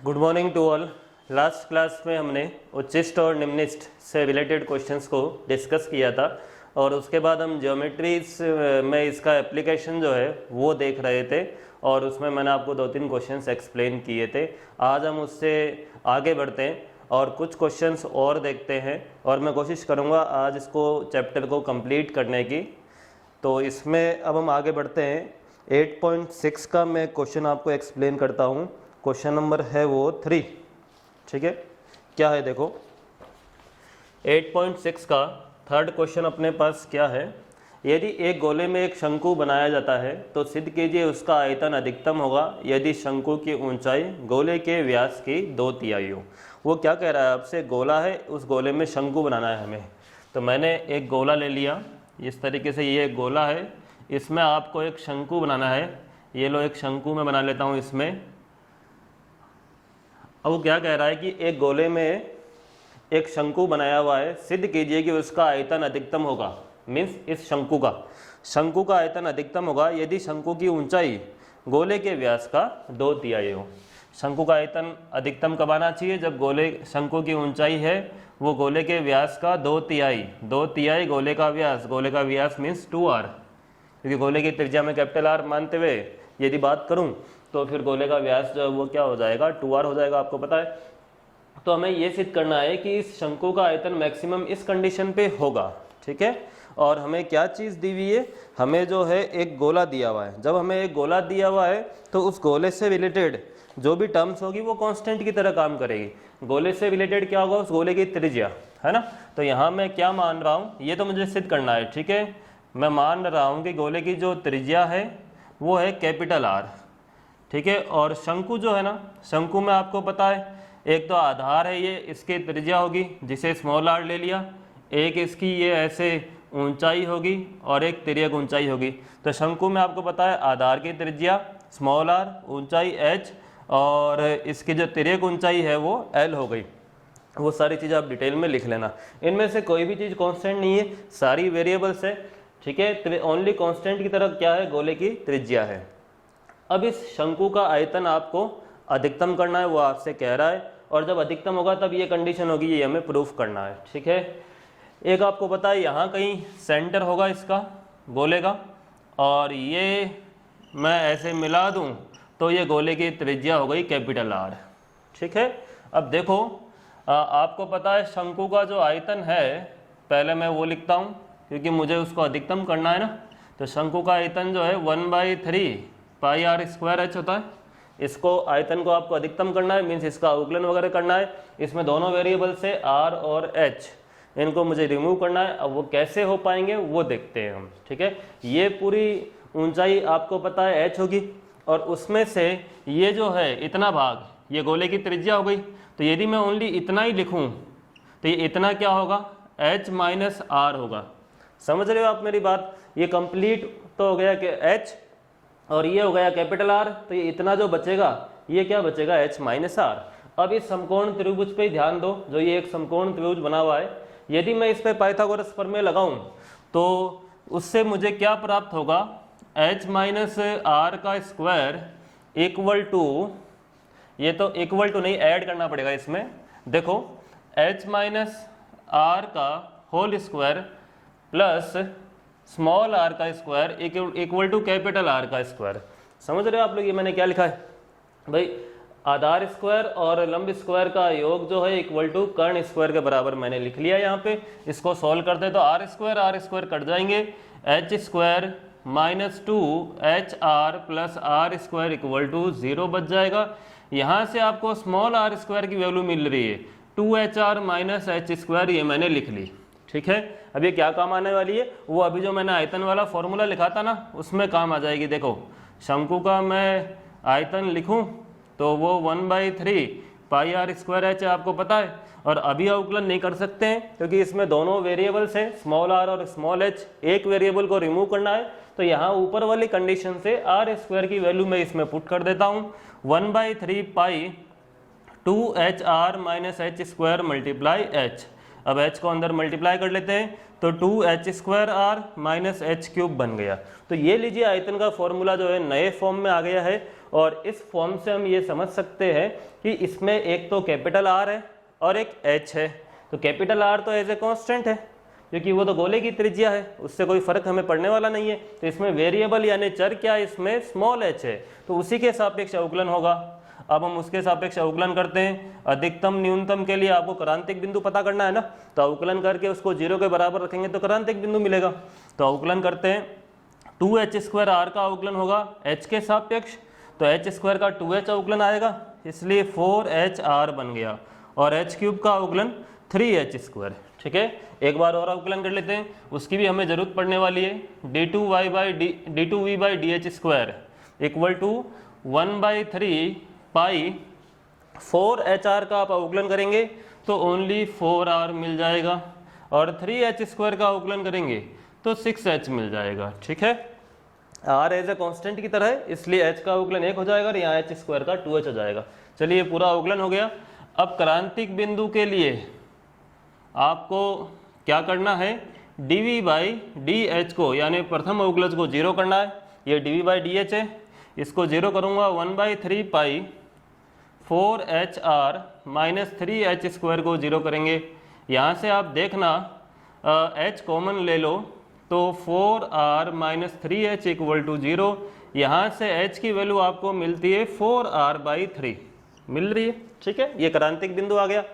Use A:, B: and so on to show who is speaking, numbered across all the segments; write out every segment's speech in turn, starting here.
A: Good morning to all. Last class में हमने उच्चिष्ट और निम्निष्ट से रिलेटेड क्वेश्चंस को डिस्कस किया था और उसके बाद हम ज्योमेट्रीज में इसका एप्लीकेशन जो है वो देख रहे थे और उसमें मैंने आपको 2-3 क्वेश्चंस एक्सप्लेन किए थे। आज हम उससे आगे बढ़ते हैं और कुछ क्वेश्चंस और देखते हैं और मैं कोशिश करूँगा आज इसको चैप्टर को कंप्लीट करने की। तो इसमें अब हम आगे बढ़ते हैं। 8.6 का मैं क्वेश्चन आपको एक्सप्लेन करता हूँ। क्वेश्चन नंबर है वो 3, ठीक है। क्या है देखो, 8.6 का थर्ड क्वेश्चन अपने पास क्या है। यदि एक गोले में एक शंकु बनाया जाता है तो सिद्ध कीजिए उसका आयतन अधिकतम होगा यदि शंकु की ऊंचाई गोले के व्यास की 2/3 हो। वो क्या कह रहा है आपसे, गोला है, उस गोले में शंकु बनाना है हमें। तो मैंने एक गोला ले लिया, इस तरीके से ये एक गोला है, इसमें आपको एक शंकु बनाना है। ये लो एक शंकु मैं बना लेता हूँ इसमें। अब वो क्या कह रहा है कि एक गोले में एक शंकु बनाया हुआ है, सिद्ध कीजिए कि उसका आयतन अधिकतम होगा। मीन्स इस शंकु का आयतन अधिकतम होगा यदि शंकु की ऊंचाई गोले के व्यास का 2/3 हो। शंकु का आयतन अधिकतम कब आना चाहिए, जब शंकु की ऊंचाई है वो गोले के व्यास का 2/3 गोले का व्यास मीन्स 2r, क्योंकि गोले की त्रिज्या में कैपिटल R मानते हुए यदि बात करूं तो फिर गोले का व्यास जो है वो क्या हो जाएगा, 2r हो जाएगा, आपको पता है। तो हमें ये सिद्ध करना है कि इस शंकु का आयतन मैक्सिमम इस कंडीशन पे होगा, ठीक है। और हमें क्या चीज़ दी हुई है, हमें जो है एक गोला दिया हुआ है। जब हमें एक गोला दिया हुआ है तो उस गोले से रिलेटेड जो भी टर्म्स होगी वो कांस्टेंट की तरह काम करेगी। गोले से रिलेटेड क्या होगा, उस गोले की त्रिज्या, है ना। तो यहाँ मैं क्या मान रहा हूँ, ये तो मुझे सिद्ध करना है, ठीक है। मैं मान रहा हूँ कि गोले की जो त्रिज्या है वो है कैपिटल R, ठीक है। और शंकु जो है ना, शंकु में आपको पता है एक तो आधार है, ये इसकी त्रिज्या होगी जिसे स्मॉल r ले लिया, एक इसकी ये ऐसे ऊंचाई होगी और एक तिर्यक ऊंचाई होगी। तो शंकु में आपको पता है आधार की त्रिज्या स्मॉल r, ऊंचाई h और इसकी जो तिर्यक ऊंचाई है वो l हो गई। वो सारी चीज़ आप डिटेल में लिख लेना। इनमें से कोई भी चीज़ कांस्टेंट नहीं है, सारी वेरिएबल्स है, ठीक है। ओनली कांस्टेंट की तरफ क्या है, गोले की त्रिज्या है। अब इस शंकु का आयतन आपको अधिकतम करना है, वो आपसे कह रहा है, और जब अधिकतम होगा तब ये कंडीशन होगी, ये हमें प्रूफ करना है, ठीक है। एक आपको पता है यहाँ कहीं सेंटर होगा इसका गोले का, और ये मैं ऐसे मिला दूँ तो ये गोले की त्रिज्या हो गई कैपिटल R, ठीक है। अब देखो आपको पता है शंकु का जो आयतन है, पहले मैं वो लिखता हूँ क्योंकि मुझे उसको अधिकतम करना है ना। तो शंकु का आयतन जो है 1/3 πr² होता है। इसको आयतन को आपको अधिकतम करना है, मीन्स इसका अवकलन वगैरह करना है। इसमें दोनों वेरिएबल से R और H, इनको मुझे रिमूव करना है। अब वो कैसे हो पाएंगे वो देखते हैं हम, ठीक है। ये पूरी ऊंचाई आपको पता है h होगी, और उसमें से ये जो है इतना भाग ये गोले की त्रिज्या हो गई। तो यदि मैं ओनली इतना ही लिखूं तो ये इतना क्या होगा, h - r होगा। समझ रहे हो आप मेरी बात। ये कंप्लीट तो हो गया कि h और ये हो गया कैपिटल R। तो ये इतना जो बचेगा ये क्या बचेगा, h - r। अब इस समकोण त्रिभुज पे ध्यान दो, जो ये एक समकोण त्रिभुज बना हुआ है, यदि मैं इस पे पाइथागोरस प्रमेय लगाऊं तो उससे मुझे क्या प्राप्त होगा, h - r का स्क्वायर इक्वल टू, ये तो इक्वल टू नहीं, ऐड करना पड़ेगा इसमें। देखो h - r का whole square plus small r का square equal to capital R का स्क्वायर। समझ रहे हो आप लोग, ये मैंने क्या लिखा है भाई, आधार स्क्वायर और लंब स्क्वायर का योग जो है इक्वल टू कर्ण स्क्वायर के बराबर मैंने लिख लिया यहाँ पे। इसको सॉल्व करते तो r स्क्वायर कट जाएंगे, h² - 2HR + r² equal to 0 बच जाएगा। यहाँ से आपको स्मॉल r² की वैल्यू मिल रही है 2HR - h², ये मैंने लिख ली, ठीक है। अब ये क्या काम आने वाली है, वो अभी जो मैंने आयतन वाला फॉर्मूला लिखा था ना उसमें काम आ जाएगी। देखो शंकु का मैं आयतन लिखूं तो वो 1/3 πr² है, आपको पता है। और अभी अवकलन नहीं कर सकते हैं क्योंकि इसमें दोनों वेरिएबल्स हैं, स्मॉल r और स्मॉल h। एक वेरिएबल को रिमूव करना है, तो यहाँ ऊपर वाली कंडीशन से r² की वैल्यू मैं इसमें पुट कर देता हूँ। 1/3 π 2HR - h² × h। अब h को अंदर मल्टीप्लाई कर लेते हैं तो 2h² r - h³ बन गया। तो ये लीजिए आयतन का फॉर्मूला जो है नए फॉर्म में आ गया है और इस फॉर्म से हम ये समझ सकते हैं कि इसमें एक तो कैपिटल आर है और एक एच है। तो कैपिटल आर तो एज ए कॉन्स्टेंट है क्योंकि वो तो गोले की त्रिज्या है, उससे कोई फर्क हमें पड़ने वाला नहीं है। तो इसमें वेरिएबल यानी चर क्या है, इसमें स्मॉल एच है, तो उसी के सापेक्ष अवकलन होगा। अब हम उसके सापेक्ष अवकलन करते हैं। अधिकतम न्यूनतम के लिए आपको क्रांतिक बिंदु पता करना है ना, तो अवकलन करके उसको 0 के बराबर रखेंगे तो क्रांतिक बिंदु मिलेगा। तो अवकलन करते हैं, 2h² r का अवकलन होगा h के सापेक्ष, तो h² का 2h अवकलन आएगा, इसलिए 4HR बन गया, और h³ का अवकलन 3h²। ठीक है, एक बार और अवकलन कर लेते हैं, उसकी भी हमें जरूरत पड़ने वाली है। d2v/dh² equal to 1/3 pi 4HR का आप अवकलन करेंगे तो ओनली 4R मिल जाएगा, और 3h² का अवकलन करेंगे तो 6h मिल जाएगा। ठीक है, R एज ए कांस्टेंट की तरह है, इसलिए h का अवकलन 1 हो जाएगा और यहाँ h² का 2h हो जाएगा। चलिए पूरा अवकलन हो गया। अब क्रांतिक बिंदु के लिए आपको क्या करना है, dv/dh को यानी प्रथम अवकलज को 0 करना है। ये dv/dh है, इसको 0 करूँगा 1/3 पाई 4HR माइनस 3h² को 0 करेंगे। यहाँ से आप देखना h कॉमन ले लो तो 4R minus 3h equal to 0। यहाँ से h की वैल्यू आपको मिलती है 4R/3 मिल रही है। ठीक है, ये क्रांतिक बिंदु आ गया,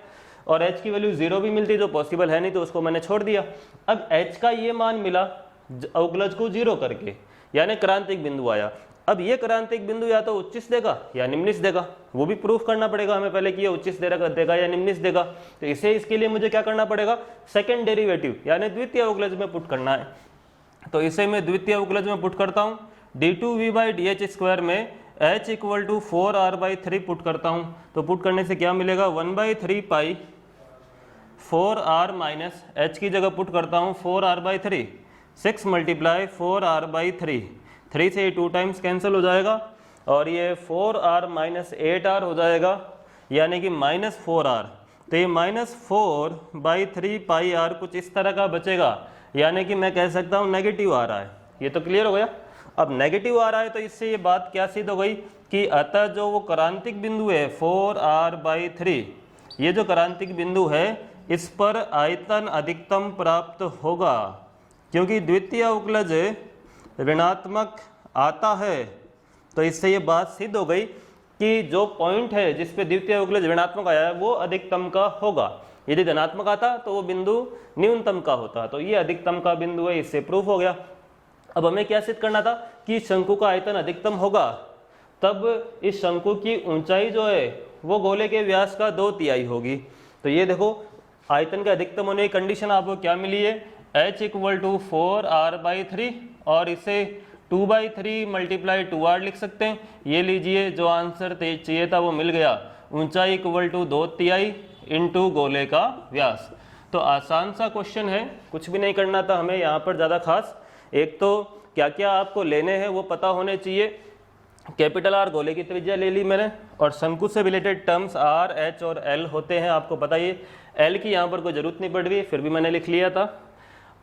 A: और h की वैल्यू 0 भी मिलती है जो पॉसिबल है नहीं, तो उसको मैंने छोड़ दिया। अब h का ये मान मिला अवकलज को 0 करके, यानी क्रांतिक बिंदु आया। अब ये क्रांतिक बिंदु या तो उच्चिस देगा या निम्निस देगा, वो भी प्रूफ करना पड़ेगा हमें पहले कि ये उच्चिस देगा या निम्निस देगा। तो इसके लिए मुझे क्या करना पड़ेगा, सेकंड डेरिवेटिव यानी द्वितीय अवकलज में पुट करना है। तो इसे मैं द्वितीय अवकलज में पुट करता हूँ, d2v/dh² में h equal to 4R/3 put करता हूँ। तो पुट करने से क्या मिलेगा, 1/3 पाई 4R माइनस h की जगह पुट करता हूँ 4R/3, 6 मल्टीप्लाई 4R/3, 3 से 2 टाइम्स कैंसिल हो जाएगा, और ये 4R माइनस 8R हो जाएगा, यानी कि -4R। तो ये -4/3 पाई R कुछ इस तरह का बचेगा, यानी कि मैं कह सकता हूँ नेगेटिव आ रहा है। ये तो क्लियर हो गया। अब नेगेटिव आ रहा है तो इससे ये बात क्या सिद्ध हो गई कि अतः जो वो क्रांतिक बिंदु है 4R/3, ये जो क्रांतिक बिंदु है इस पर आयतन अधिकतम प्राप्त होगा, क्योंकि द्वितीय अवकलज ऋणात्मक आता है। तो इससे ये बात सिद्ध हो गई कि जो पॉइंट है जिस पे द्वितीय अवकलज ऋणात्मक आया है वो अधिकतम का होगा। यदि धनात्मक आता तो वो बिंदु न्यूनतम का होता, तो ये अधिकतम का बिंदु है, इससे प्रूफ हो गया। अब हमें क्या सिद्ध करना था कि शंकु का आयतन अधिकतम होगा, तब इस शंकु की ऊंचाई जो है वो गोले के व्यास का 2/3 होगी। तो ये देखो आयतन के अधिकतम होने की कंडीशन आपको क्या मिली है, h इक्वल टू 4R/3, और इसे 2/3 मल्टीप्लाई 2R लिख सकते हैं। ये लीजिए जो आंसर चाहिए था वो मिल गया, ऊंचाई इक्वल टू 2/3 इंटू गोले का व्यास। तो आसान सा क्वेश्चन है, कुछ भी नहीं करना था हमें यहाँ पर ज़्यादा खास। एक तो क्या क्या आपको लेने हैं वो पता होने चाहिए। कैपिटल R गोले की त्रिज्या ले ली मैंने, और शंकु से रिलेटेड टर्म्स R, H और L होते हैं, आपको बताइए। L की यहाँ पर कोई जरूरत नहीं पड़ रही, फिर भी मैंने लिख लिया था।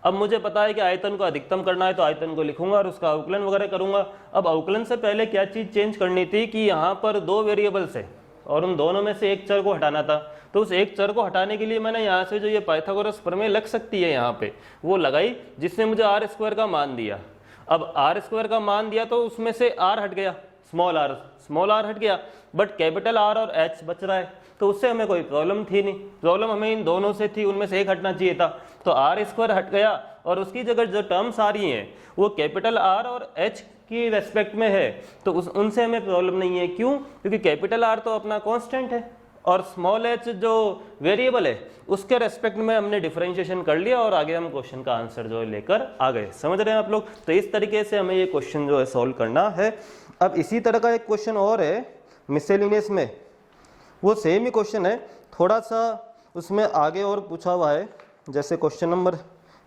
A: अब मुझे पता है कि आयतन को अधिकतम करना है, तो आयतन को लिखूंगा और उसका अवकलन वगैरह करूंगा। अब अवकलन से पहले क्या चीज़ चेंज करनी थी कि यहाँ पर 2 वेरिएबल्स है और उन दोनों में से एक चर को हटाना था। तो उस एक चर को हटाने के लिए मैंने यहाँ से जो ये पाइथागोरस प्रमेय लग सकती है यहाँ पे वो लगाई, जिसने मुझे R² का मान दिया। अब R² का मान दिया तो उसमें से R हट गया, स्मॉल r हट गया, बट कैपिटल R और H बच रहा है, तो उससे हमें कोई प्रॉब्लम थी नहीं। प्रॉब्लम हमें इन दोनों से थी, उनमें से एक हटना चाहिए था। तो R² हट गया और उसकी जगह जो टर्म्स आ रही हैं वो कैपिटल R और H की रेस्पेक्ट में है, तो उनसे हमें प्रॉब्लम नहीं है। क्यों? क्योंकि कैपिटल R तो अपना कांस्टेंट है और स्मॉल h जो वेरिएबल है उसके रेस्पेक्ट में हमने डिफरेंशिएशन कर लिया और आगे हम क्वेश्चन का आंसर जो है लेकर आ गए। समझ रहे हैं आप लोग? तो इस तरीके से हमें ये क्वेश्चन जो है सॉल्व करना है। अब इसी तरह का एक क्वेश्चन और है मिसलेनियस में, वो सेम ही क्वेश्चन है, थोड़ा सा उसमें आगे और पूछा हुआ है। जैसे क्वेश्चन नंबर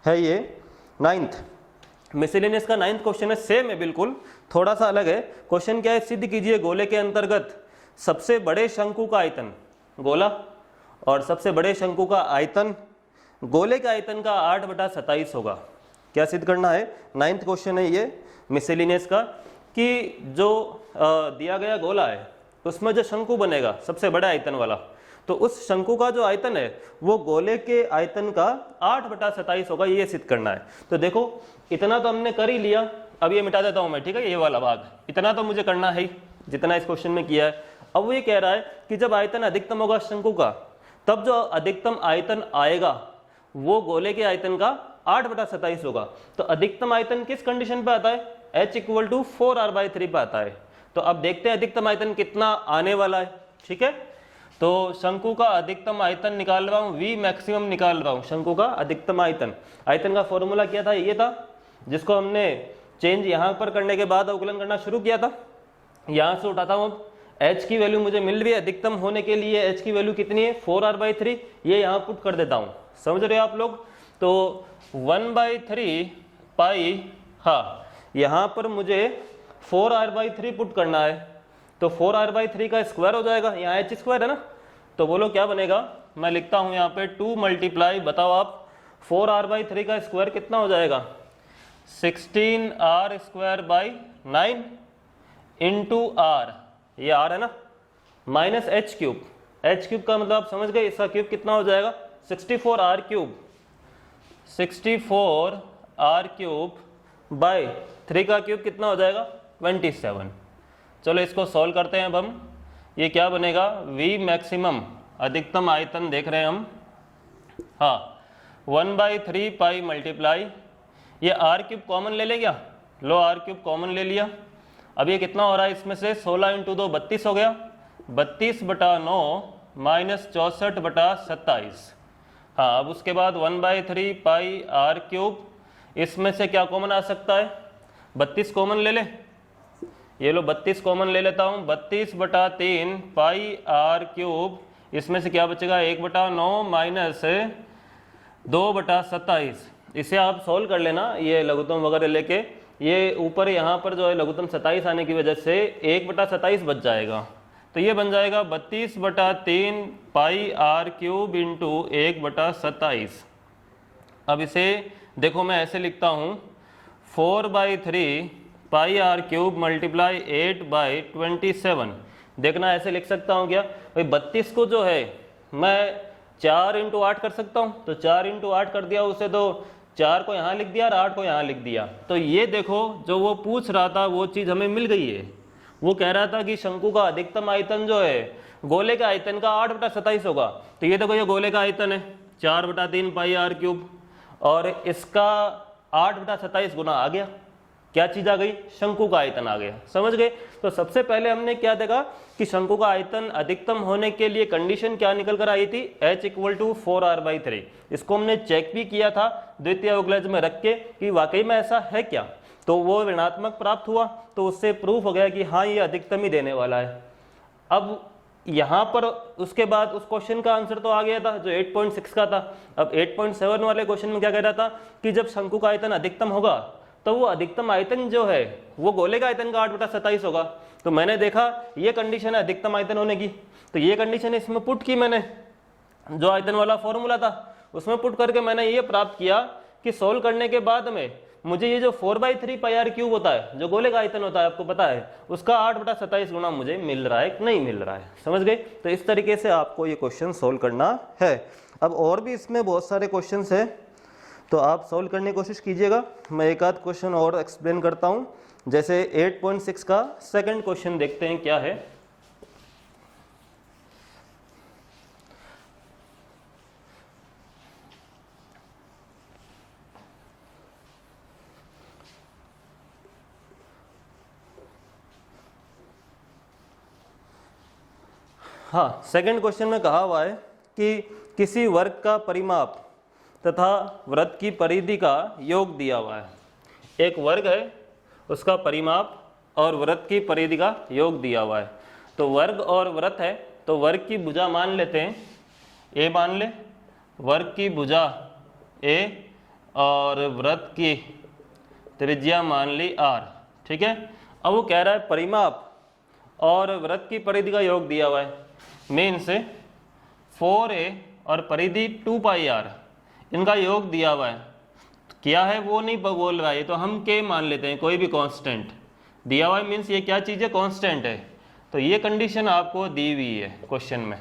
A: है ये 9th, मिसलेनियस का 9th क्वेश्चन है, सेम है बिल्कुल, थोड़ा सा अलग है। क्वेश्चन क्या है? सिद्ध कीजिए गोले के अंतर्गत सबसे बड़े शंकु का आयतन, गोला और सबसे बड़े शंकु का आयतन गोले के आयतन का 8/27 होगा। क्या सिद्ध करना है? 9th क्वेश्चन है ये मिसलेनियस का, कि जो दिया गया गोला है उसमें जो शंकु बनेगा सबसे बड़ा आयतन वाला, तो उस शंकु का जो आयतन है वो गोले के आयतन का 8/27 होगा, ये सिद्ध करना है। तो देखो इतना तो हमने कर ही लिया, अब ये मिटा देता हूं मैं, ठीक है, ये वाला भाग, इतना तो मुझे करना है जितना इस क्वेश्चन में किया है। अब वो ये कह रहा है कि जब आयतन अधिकतम होगा शंकु का, तब जो अधिकतम आयतन आएगा वो गोले के आयतन का 8/27 होगा। तो अधिकतम आयतन किस कंडीशन पे आता है, H = 4r/3 पे आता है। तो अब देखते हैं अधिकतम आयतन कितना आने वाला है, ठीक है। तो शंकु का अधिकतम आयतन निकाल रहा हूं, V मैक्सिमम निकाल रहा हूं, शंकु का अधिकतम आयतन। आयतन का फॉर्मूला क्या था, ये था, जिसको हमने चेंज यहां पर करने के बाद अवकलन करना शुरू किया था। यहां से उठाता हूं, H की वैल्यू मुझे मिल रही है अधिकतम होने के लिए, H की वैल्यू कितनी है 4r/3, ये यहां पुट कर देता हूं, समझ रहे हो आप लोग। तो 1/3 पाई, हाँ यहां पर मुझे 4r/3 पुट करना है, तो 4r/3 का स्क्वायर हो जाएगा, यहाँ h² है ना, तो बोलो क्या बनेगा, मैं लिखता हूं यहाँ पे 2 मल्टीप्लाई, बताओ आप 4r/3 का स्क्वायर कितना हो जाएगा, 16r²/9 इंटू r, ये r है ना, माइनस h³ का मतलब आप समझ गए, इसका क्यूब कितना हो जाएगा 64r³, 64r³ का क्यूब कितना हो जाएगा 27। चलो इसको सॉल्व करते हैं अब हम, ये क्या बनेगा, V मैक्सिमम अधिकतम आयतन देख रहे हैं हम, हाँ 1/3 पाई मल्टीप्लाई, ये r³ कॉमन ले ले क्या, लो r³ कॉमन ले लिया। अब ये कितना हो रहा है इसमें से, 16 × 2 32 हो गया, 32/9 माइनस 64/27। हाँ अब उसके बाद 1/3 पाई r³, इसमें से क्या कॉमन आ सकता है, 32 कॉमन ले ले, ये लो 32 कॉमन ले लेता हूँ, 32/3 पाई r³, इसमें से क्या बचेगा 1/9 माइनस 2/27। इसे आप सोल्व कर लेना, ये लघुत्तम वगैरह लेके, ये ऊपर यहाँ पर जो है लघुत्तम 27 आने की वजह से 1/27 बच जाएगा, तो ये बन जाएगा 32/3 पाई r³ इंटू 1/27। अब इसे देखो मैं ऐसे लिखता हूँ, 4/3 पाई r³ मल्टीप्लाई 8/27, देखना ऐसे लिख सकता हूँ क्या भाई, 32 को जो है मैं 4 × 8 कर सकता हूँ, तो 4 × 8 कर दिया उसे, तो 4 को यहाँ लिख दिया और 8 को यहाँ लिख दिया। तो ये देखो जो वो पूछ रहा था वो चीज़ हमें मिल गई है। वो कह रहा था कि शंकु का अधिकतम आयतन जो है गोले के आयतन का 8/27 होगा, तो ये देखो ये गोले का आयतन है 4/3 पाई r³, और इसका 8/27 गुना आ गया, क्या चीज आ गई, शंकु का आयतन आ गया, समझ गए। तो सबसे पहले हमने क्या देखा कि शंकु का आयतन अधिकतम होने के लिए कंडीशन क्या निकल कर आई थी, H = 4r/3। इसको हमने चेक भी किया था द्वितीय अवकलज में रख के कि वाकई में ऐसा है क्या, तो वो ऋणात्मक प्राप्त हुआ, तो उससे प्रूफ हो गया कि हाँ ये अधिकतम ही देने वाला है। अब यहाँ पर उसके बाद उस क्वेश्चन का आंसर तो आ गया था जो 8.6 का था। अब 8.7 वाले क्वेश्चन में क्या कह रहा था कि जब शंकु का आयतन अधिकतम होगा तो वो अधिकतम आयतन जो है वो गोले का आयतन का 8/27 होगा। तो मैंने देखा ये कंडीशन है अधिकतम आयतन होने की, तो ये कंडीशन इसमें पुट की मैंने, जो आयतन वाला फॉर्मूला था उसमें पुट करके मैंने ये प्राप्त किया कि सोल्व करने के बाद में मुझे ये जो 4/3 पाई r³ होता है जो गोले का आयतन होता है आपको पता है, उसका 8/27 गुना मुझे मिल रहा है कि नहीं मिल रहा है, समझ गए। तो इस तरीके से आपको ये क्वेश्चन सोल्व करना है। अब और भी इसमें बहुत सारे क्वेश्चन हैं, तो आप सोल्व करने की कोशिश कीजिएगा। मैं एक आध क्वेश्चन और एक्सप्लेन करता हूँ, जैसे 8.6 का सेकंड क्वेश्चन देखते हैं क्या है। हाँ, सेकंड क्वेश्चन में कहा हुआ है कि किसी वर्ग का परिमाप तथा वृत्त की परिधि का योग दिया हुआ है। एक वर्ग है उसका परिमाप और वृत्त की परिधि का योग दिया हुआ है। तो वर्ग और वृत्त है, तो वर्ग की भुजा मान लेते हैं a, मान ले वर्ग की भुजा a और वृत्त की त्रिज्या मान ली r, ठीक है। अब वो कह रहा है परिमाप और वृत्त की परिधि का योग दिया हुआ है, मीन्स 4a और परिधि 2πr, इनका योग दिया हुआ है। क्या है वो नहीं बोल रहा है, तो हम k मान लेते हैं, कोई भी कांस्टेंट दिया हुआ मीन्स ये क्या चीज़ है, कांस्टेंट है। तो ये कंडीशन आपको दी हुई है क्वेश्चन में।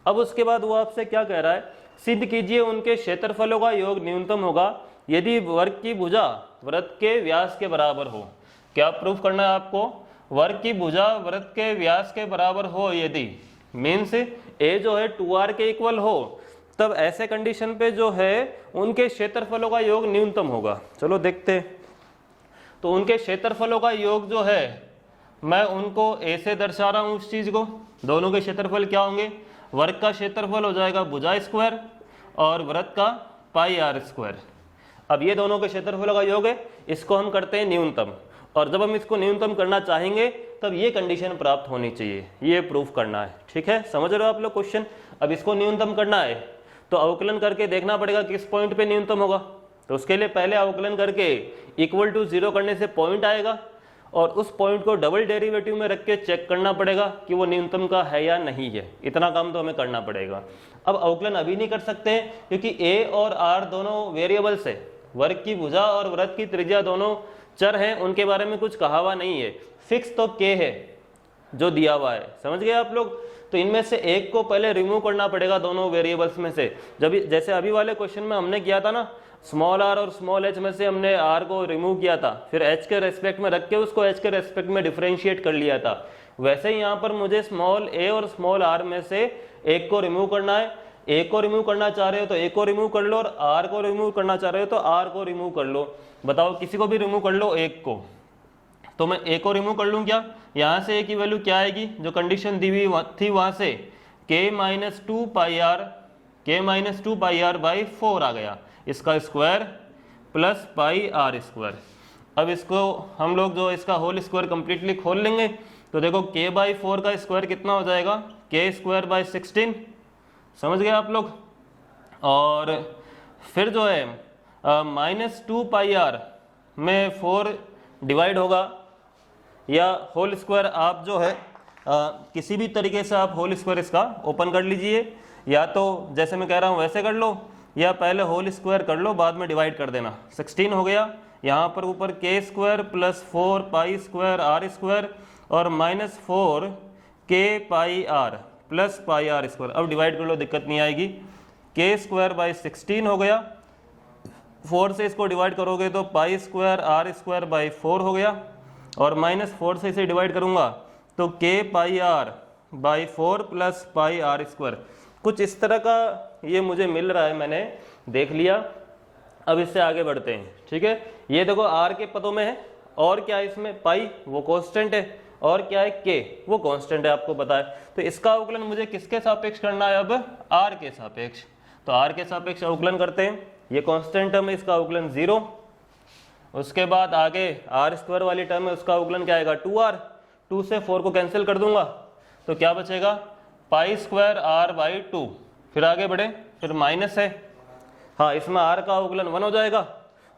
A: अब उसके बाद वो आपसे क्या कह रहा है, सिद्ध कीजिए उनके क्षेत्रफलों का योग न्यूनतम होगा यदि वर्ग की भुजा वृत्त के व्यास के बराबर हो। क्या प्रूफ करना है आपको, वर्ग की भुजा वृत्त के व्यास के बराबर हो यदि, मीन्स ए जो है 2r के इक्वल हो, तब ऐसे कंडीशन पे जो है उनके क्षेत्रफलों का योग न्यूनतम होगा। चलो देखते हैं। तो उनके क्षेत्रफलों का योग जो है, मैं उनको ए से दर्शा रहा हूं उस चीज को। दोनों के क्षेत्रफल क्या होंगे, वर्ग का क्षेत्रफल हो जाएगा भुजा स्क्वायर और वृत्त का पाई आर स्क्वायर। अब ये दोनों के क्षेत्रफलों का योग है, इसको हम करते हैं न्यूनतम, और जब हम इसको न्यूनतम करना चाहेंगे तब ये कंडीशन प्राप्त होनी चाहिए, ये प्रूफ करना है। ठीक है, समझ रहे हो आप लोग क्वेश्चन। अब इसको न्यूनतम करना है तो अवकलन करके देखना पड़ेगा किस पॉइंट पे न्यूनतम होगा। तो उसके लिए पहले अवकलन करके इक्वल टू 0 करने से पॉइंट आएगा, और उस पॉइंट को डबल डेरिवेटिव में रख के चेक करना पड़ेगा कि वो न्यूनतम का है या नहीं है। इतना काम तो हमें करना पड़ेगा। अब अवकलन अभी नहीं कर सकते हैं क्योंकि ए और आर दोनों वेरिएबल्स है, वर्ग की भुजा और वृत्त की त्रिज्या दोनों चर हैं, उनके बारे में कुछ कहा हुआ नहीं है। फिक्स तो के है जो दिया हुआ है, समझ गए आप लोग। तो इनमें से एक को पहले रिमूव करना पड़ेगा दोनों वेरिएबल्स में से। जब जैसे अभी वाले क्वेश्चन में हमने किया था ना, स्मॉल आर और स्मॉल एच में से हमने आर को रिमूव किया था, फिर एच के रेस्पेक्ट में रख के उसको एच के रेस्पेक्ट में डिफरेंशिएट कर लिया था। वैसे ही यहाँ पर मुझे स्मॉल ए और स्मॉल आर में से एक को रिमूव करना है। ए को रिमूव करना चाह रहे हो तो ए को रिमूव कर लो, और आर को रिमूव करना चाह रहे हो तो आर को रिमूव कर लो। बताओ, किसी को भी रिमूव कर लो एक को। तो मैं ए को रिमूव कर लूँ क्या, यहाँ से ए की वैल्यू क्या आएगी, जो कंडीशन दी हुई थी वहाँ से k minus 2 pi are by 4 आ गया, इसका square plus pi are square. अब इसको हम लोग जो इसका होल स्क्वायर कंप्लीटली खोल लेंगे तो देखो k बाई 4 का स्क्वायर कितना हो जाएगा, k स्क्वायर बाई 16। समझ गए आप लोग। और फिर जो है माइनस 2 पाई आर में 4 डिवाइड होगा, या होल स्क्वायर आप जो है किसी भी तरीके से आप होल स्क्वायर इसका ओपन कर लीजिए, या तो जैसे मैं कह रहा हूँ वैसे कर लो, या पहले होल स्क्वायर कर लो बाद में डिवाइड कर देना। 16 हो गया, यहाँ पर ऊपर k square plus 4 pi square R square और minus 4 k pi R plus pi are square. अब डिवाइड कर लो, दिक्कत नहीं आएगी। k स्क्वायर बाई 16 हो गया, 4 से इसको डिवाइड करोगे तो pi square R square by 4 हो गया, और माइनस 4 से इसे डिवाइड करूंगा तो k pi are by 4 plus pi are square. कुछ इस तरह का ये मुझे मिल रहा है, मैंने देख लिया। अब इससे आगे बढ़ते हैं। ठीक है, ये देखो r के पदों में है, और क्या है इसमें, पाई वो कांस्टेंट है, और क्या है k वो कांस्टेंट है, आपको पता है। तो इसका अवकलन मुझे किसके सापेक्ष करना है, अब r के सापेक्ष। तो r के सापेक्ष अवकलन करते हैं। ये कांस्टेंट टर्म है, इसका अवकलन 0। उसके बाद आगे आर स्क्वायर वाली टर्म है, उसका अवकलन क्या आएगा 2r। 2 से 4 को कैंसिल कर दूंगा तो क्या बचेगा, पाई स्क्वायर आर बाई 2। फिर आगे बढ़े, फिर माइनस है, हाँ इसमें r का अवकलन 1 हो जाएगा,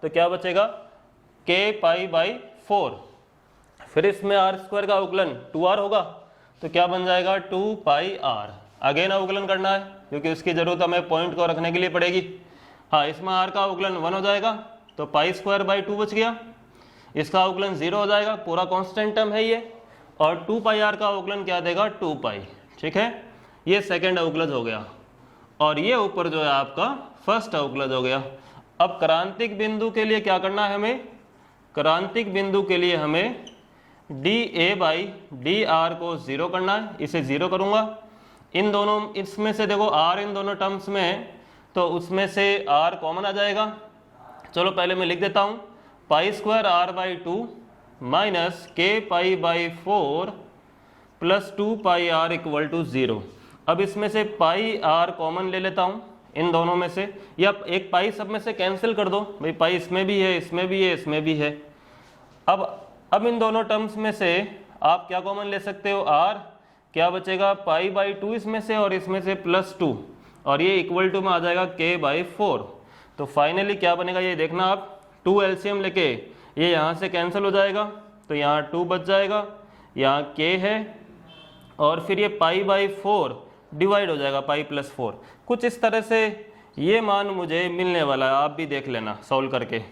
A: तो क्या बचेगा k पाई बाई 4। फिर इसमें आर स्क्वायर का अवकलन 2r होगा, तो क्या बन जाएगा 2 पाई r। अगेन अवकलन करना है क्योंकि उसकी जरूरत हमें पॉइंट को रखने के लिए पड़ेगी। हाँ, इसमें r का अवकलन 1 हो जाएगा, तो पाई स्क्वायर बाई 2 बच गया। इसका अवकलन 0 हो जाएगा, पूरा कांस्टेंट टर्म है ये। और 2 पाई आर का अवकलन क्या देगा 2 पाई। ठीक है, ये सेकंड अवकलज हो गया, और ये ऊपर जो है आपका फर्स्ट अवकलज हो गया। अब क्रांतिक बिंदु के लिए क्या करना है हमें, क्रांतिक बिंदु के लिए हमें D A by D R को 0 करना है। इसे 0 करूंगा, इन दोनों इसमें से देखो r इन दोनों टर्म्स में है, तो उसमें से r कॉमन आ जाएगा। चलो पहले मैं लिख देता हूँ, pi square R by 2 minus k pi by 4 plus 2 pi R equal to 0। अब इसमें से पाई आर कॉमन ले लेता हूँ इन दोनों में से, या एक पाई सब में से कैंसिल कर दो भाई, पाई इसमें भी है, इसमें भी है, इसमें भी है। अब इन दोनों टर्म्स में से आप क्या कॉमन ले सकते हो, r क्या बचेगा पाई बाई 2 इसमें से, और इसमें से प्लस 2, और ये इक्वल टू में आ जाएगा k बाई 4। तो फाइनली क्या बनेगा ये देखना आप, 2 एलसीएम लेके ये यहाँ से कैंसिल हो जाएगा, तो यहाँ 2 बच जाएगा, यहाँ k है, और फिर ये पाई बाई 4 डिवाइड हो जाएगा पाई प्लस 4। कुछ इस तरह से ये मान मुझे मिलने वाला है, आप भी देख लेना सॉल्व करके।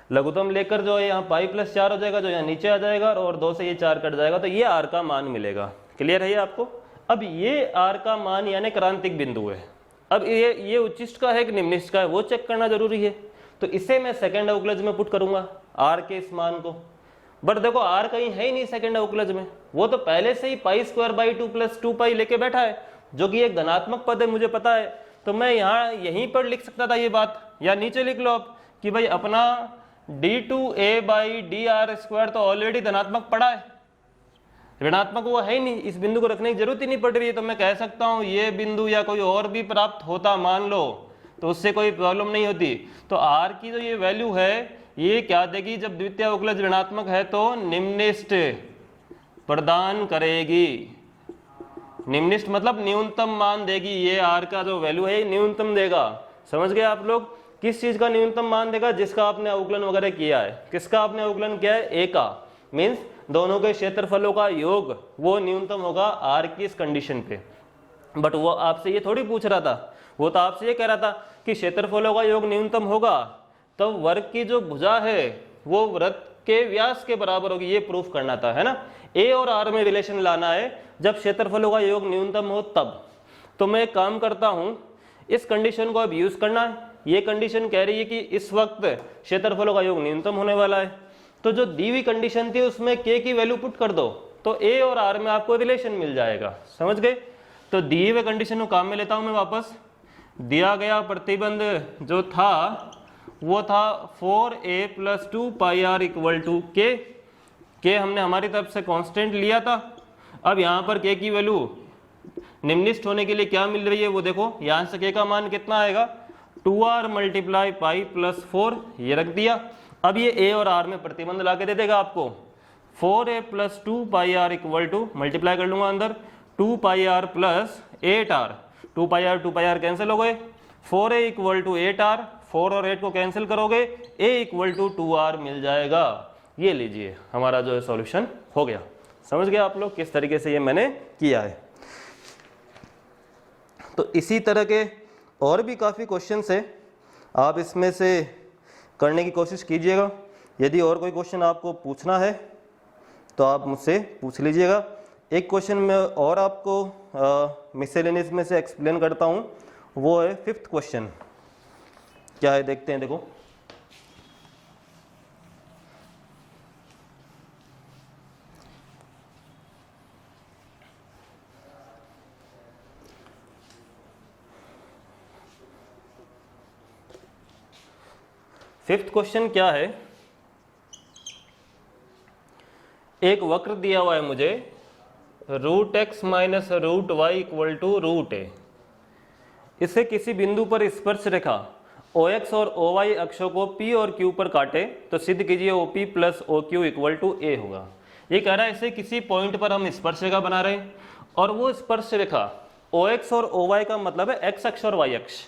A: लघुत्तम लेकर जो है यहाँ पाई प्लस 4 हो जाएगा, जो यहाँ नीचे आ जाएगा और 2 से ये 4 कट जाएगा, तो ये आर का मान मिलेगा। क्लियर है ये आपको? अब ये आर का मान यानी क्रांतिक बिंदु है। अब ये उच्चिष्ट का है कि निम्निष्ट का है वो चेक करना जरूरी है। तो इसे मैं सेकंड अवकलज में पुट करूंगा आर के इस मान को। बट देखो आर कहीं है ही नहीं सेकंड अवकलज में, वो तो पहले से ही पाई स्क्वायर बाई 2 प्लस 2 पाई लेके बैठा है, जो कि एक धनात्मक पद है, मुझे पता है। तो मैं यहाँ यहीं पर लिख सकता था ये बात, या नीचे लिख लो आप कि भाई अपना d2a by D R square तो ऑलरेडी धनात्मक पड़ा है, ऋणात्मक वो है ही नहीं, इस बिंदु को रखने की जरूरत ही नहीं पड़ रही है। तो मैं कह सकता हूँ ये बिंदु या कोई और भी प्राप्त होता मान लो तो उससे कोई प्रॉब्लम नहीं होती। तो आर की जो ये वैल्यू है ये क्या देगी, जब द्वितीय अवकलज ऋणात्मक है तो निम्निष्ट प्रदान करेगी। निम्निष्ट मतलब न्यूनतम मान देगी, ये आर का जो वैल्यू है न्यूनतम देगा। समझ गए आप लोग? किस चीज का न्यूनतम मान देगा? जिसका आपने अवकलन वगैरह किया है। किसका आपने अवकलन किया है? ए का, मीन्स दोनों के क्षेत्रफलों का योग वो न्यूनतम होगा आर की इस कंडीशन पे। बट वो आपसे ये थोड़ी पूछ रहा था, वो तो आपसे ये कह रहा था कि क्षेत्रफलों का योग न्यूनतम होगा तब वर्ग की जो भुजा है वो वृत्त के व्यास के बराबर होगी, ये प्रूफ करना था, है ना। ए और आर में रिलेशन लाना है जब क्षेत्रफलों का योग न्यूनतम हो तब। तो मैं एक काम करता हूं, इस कंडीशन को अब यूज करना है। ये कंडीशन कह रही है कि इस वक्त क्षेत्रफलों का योग न्यूनतम होने वाला है, तो जो दी हुई कंडीशन थी उसमें के की वैल्यू पुट कर दो तो ए और आर में आपको रिलेशन मिल जाएगा। समझ गए? तो दिए हुए कंडीशन को काम में लेता हूं मैं वापस। दिया गया प्रतिबंध जो था वो था 4a + 2 pi R equal to के हमने हमारी तरफ से कांस्टेंट लिया था। अब यहाँ पर के की वैल्यू निम्निष्ट होने के लिए क्या मिल रही है वो देखो, यहाँ से के का मान कितना आएगा 2r × पाई + 4, ये रख दिया। अब ये a और r में प्रतिबंध ला के दे देगा आपको। 4a + 2 pi R equal to, multiply कर लूंगा अंदर, 2 pi R + 8r, 2 pi R cancel हो गए, 4a = 8r, 4 और 8 को कैंसिल करोगे a = 2r मिल जाएगा। ये लीजिए हमारा जो है सॉल्यूशन हो गया। समझ गए आप लोग किस तरीके से ये मैंने किया है? तो इसी तरह के और भी काफ़ी क्वेश्चंस है, आप इसमें से करने की कोशिश कीजिएगा। यदि और कोई क्वेश्चन आपको पूछना है तो आप मुझसे पूछ लीजिएगा। एक क्वेश्चन मैं और आपको मिसलेनियस में से एक्सप्लेन करता हूँ, वो है 5th क्वेश्चन। क्या है देखते हैं। देखो फिफ्थ क्वेश्चन क्या है, एक वक्र दिया हुआ है मुझे √x - √y = √a। इसे किसी बिंदु पर स्पर्श रेखा OX और OY अक्षों को P और Q पर काटे तो सिद्ध कीजिए OP + OQ = A होगा। ये कह रहा है इसे किसी पॉइंट पर हम स्पर्श रेखा बना रहे हैं और वो स्पर्श रेखा OX और OY का मतलब है x अक्ष और y अक्ष,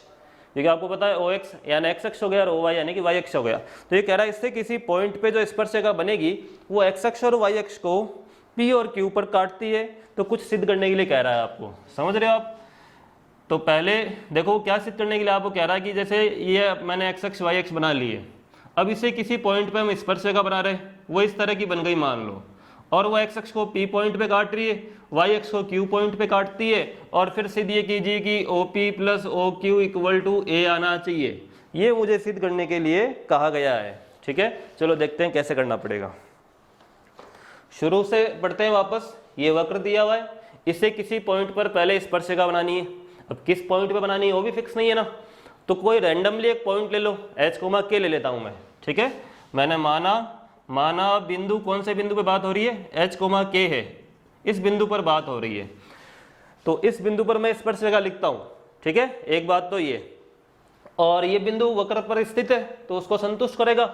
A: क्योंकि आपको पता है OX यानी x अक्ष हो गया और OY यानी कि y अक्ष हो गया। तो ये कह रहा है इससे किसी पॉइंट पे जो स्पर्श रेखा बनेगी वो x अक्ष और y अक्ष को P और Q पर काटती है, तो कुछ सिद्ध करने के लिए कह रहा है आपको। समझ रहे हो आप? तो पहले देखो क्या सिद्ध करने के लिए आपको कह रहा है कि जैसे ये मैंने x अक्ष y अक्ष बना लिए, अब इसे किसी पॉइंट पे हम स्पर्श रेखा बना रहे हैं, वो इस तरह की बन गई मान लो, और वो x अक्ष को P पॉइंट पे काट रही है, y अक्ष को Q पॉइंट पे काटती है, और फिर सिद्ध ये कीजिए कि OP + OQ = A आना चाहिए। ये मुझे सिद्ध करने के लिए कहा गया है। ठीक है, चलो देखते हैं कैसे करना पड़ेगा। शुरू से पढ़ते हैं वापस। ये वक्र दिया हुआ है, इसे किसी पॉइंट पर पहले स्पर्श रेखा बनानी है। अब किस पॉइंट पे बनानी है वो भी फिक्स नहीं है ना, तो कोई रैंडमली एक पॉइंट ले लो, h, k ले लेता हूं मैं। ठीक है, मैंने माना बिंदु, कौन से बिंदु पे बात हो रही है, h, k है, इस बिंदु पर बात हो रही है, तो इस बिंदु पर मैं स्पर्श रेखा लिखता हूं। ठीक है, एक बात तो ये, और ये बिंदु वक्र पर स्थित है तो उसको संतुष्ट करेगा,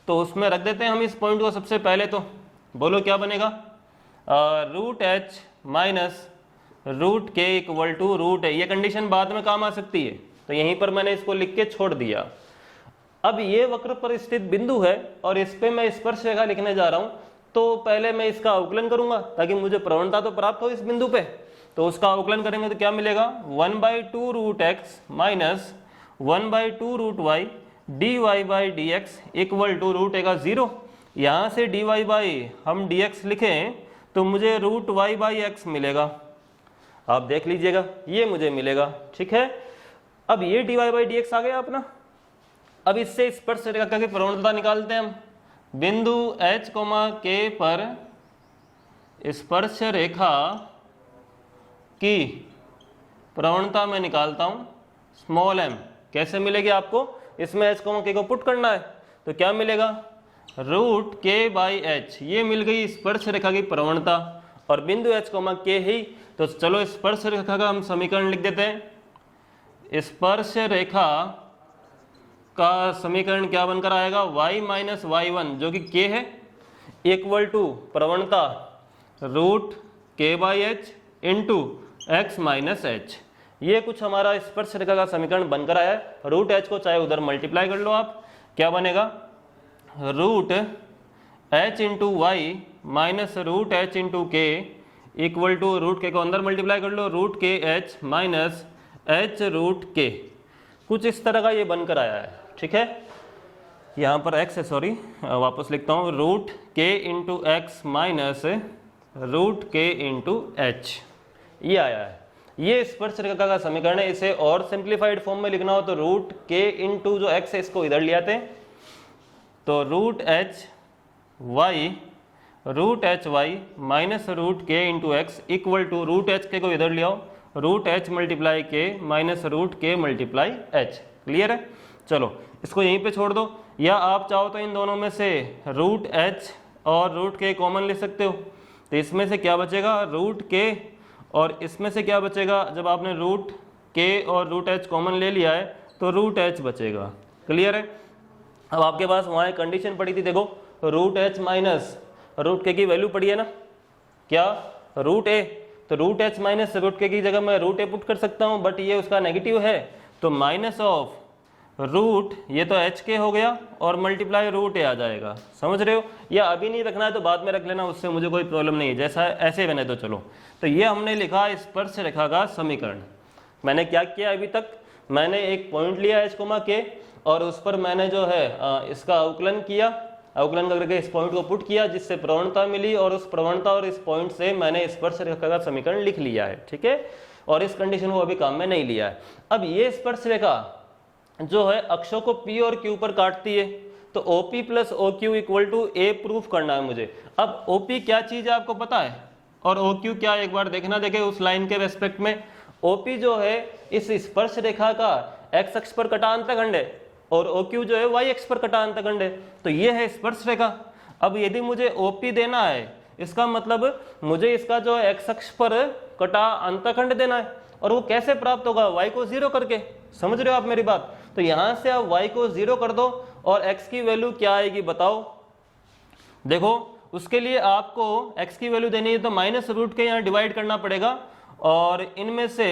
A: तो उसमें रख देते हैं हम इस पॉइंट को सबसे पहले। तो बोलो क्या बनेगा, √h - √k = √a। ये कंडीशन बाद में काम आ सकती है, तो यहीं पर मैंने इसको लिख के छोड़ दिया। अब ये वक्र पर स्थित बिंदु है और इस पे मैं स्पर्श रेखा लिखने जा रहा हूं, तो पहले मैं इसका अवकलन करूंगा ताकि मुझे प्रवणता तो प्राप्त हो इस बिंदु पे। तो उसका अवकलन करेंगे तो क्या मिलेगा, 1/2 √x - 1/2 √y D Y by D X equal to root A का 0। यहाँ से डी वाई बाई हम डी एक्स लिखें तो मुझे रूट वाई बाई एक्स मिलेगा। आप देख लीजिएगा ये मुझे मिलेगा, ठीक है। अब ये D Y by D X आ गया अपना। अब इससे स्पर्श रेखा की प्रवणता निकालते हैं हम। बिंदु h, k पर स्पर्श रेखा की प्रवणता में निकालता हूं स्मॉल m। कैसे मिलेगी आपको? इसमें h, k को पुट करना है तो क्या मिलेगा? Root k by h। ये मिल गई स्पर्श रेखा की प्रवणता और बिंदु h, k ही। तो चलो स्पर्श रेखा का हम समीकरण लिख देते हैं। स्पर्श रेखा का समीकरण क्या बनकर आएगा? y माइनस y1 जो कि k है इक्वल टू प्रवणता root k by H into X minus H. ये कुछ हमारा स्पर्श रेखा का समीकरण बनकर आया है। रूट h को चाहे उधर मल्टीप्लाई कर लो आप, क्या बनेगा? Root h into Y minus root h into K equal to root K को अंदर मल्टीप्लाई कर लो, root K H minus H root K. कुछ इस तरह का ये बनकर आया है, ठीक है। यहाँ पर x है, सॉरी वापस लिखता हूँ, root K into X minus root K into H, ये आया है। ये स्पर्श रेखा का समीकरण है। इसे और सिंप्लीफाइड फॉर्म में लिखना हो तो रूट के इंटू जो x है इसको इधर ले आते हैं तो root H Y minus root K into X equal to root H K को इधर ले आओ, root H multiply K minus root K multiply H. Clear है? चलो इसको यहीं पे छोड़ दो, या आप चाहो तो इन दोनों में से रूट एच और रूट के कॉमन ले सकते हो। तो इसमें से क्या बचेगा? रूट के, और इसमें से क्या बचेगा? जब आपने रूट के और रूट एच कॉमन ले लिया है तो रूट एच बचेगा। क्लियर है? अब आपके पास वहाँ एक कंडीशन पड़ी थी, देखो रूट एच माइनस रूट के की वैल्यू पड़ी है ना, क्या? रूट ए। तो रूट एच माइनस रूट के की जगह मैं रूट ए पुट कर सकता हूँ, बट ये उसका नेगेटिव है तो माइनस ऑफ रूट, ये तो एच के हो गया और मल्टीप्लाई रूट ए आ जाएगा। समझ रहे हो? या अभी नहीं रखना है तो बाद में रख लेना, उससे मुझे कोई प्रॉब्लम नहीं है, जैसा ऐसे बने तो चलो। तो ये हमने लिखा स्पर्श रेखा का समीकरण। मैंने क्या किया अभी तक? मैंने एक पॉइंट लिया एच, के और उस पर मैंने जो है इसका अवकलन किया, अवकलन करके इस पॉइंट को पुट किया जिससे प्रवणता मिली, और उस प्रवणता और इस पॉइंट से मैंने स्पर्श रेखा का समीकरण लिख लिया है, ठीक है। और इस कंडीशन को अभी काम में नहीं लिया है। अब ये स्पर्श रेखा जो है अक्षों को P और Q पर काटती है, तो OP plus OQ equal to A proof करना है मुझे। अब OP क्या चीज है आपको पता है, और OQ क्या, एक बार देखना, देखे उस लाइन के रेस्पेक्ट में। OP जो है इस स्पर्श रेखा का x अक्ष पर कटा अंतखंड है और OQ जो है y अक्ष पर कटा अंतखंड है। तो ये है स्पर्श रेखा। अब यदि मुझे OP देना है, इसका मतलब मुझे इसका जो x अक्ष पर कटा अंतखंड देना है, और वो कैसे प्राप्त होगा? y को 0 करके। समझ रहे हो आप मेरी बात? तो यहां से आप y को 0 कर दो और x की वैल्यू क्या आएगी बताओ। देखो उसके लिए आपको x की वैल्यू देनी है तो माइनस रूट के यहाँ डिवाइड करना पड़ेगा, और इनमें से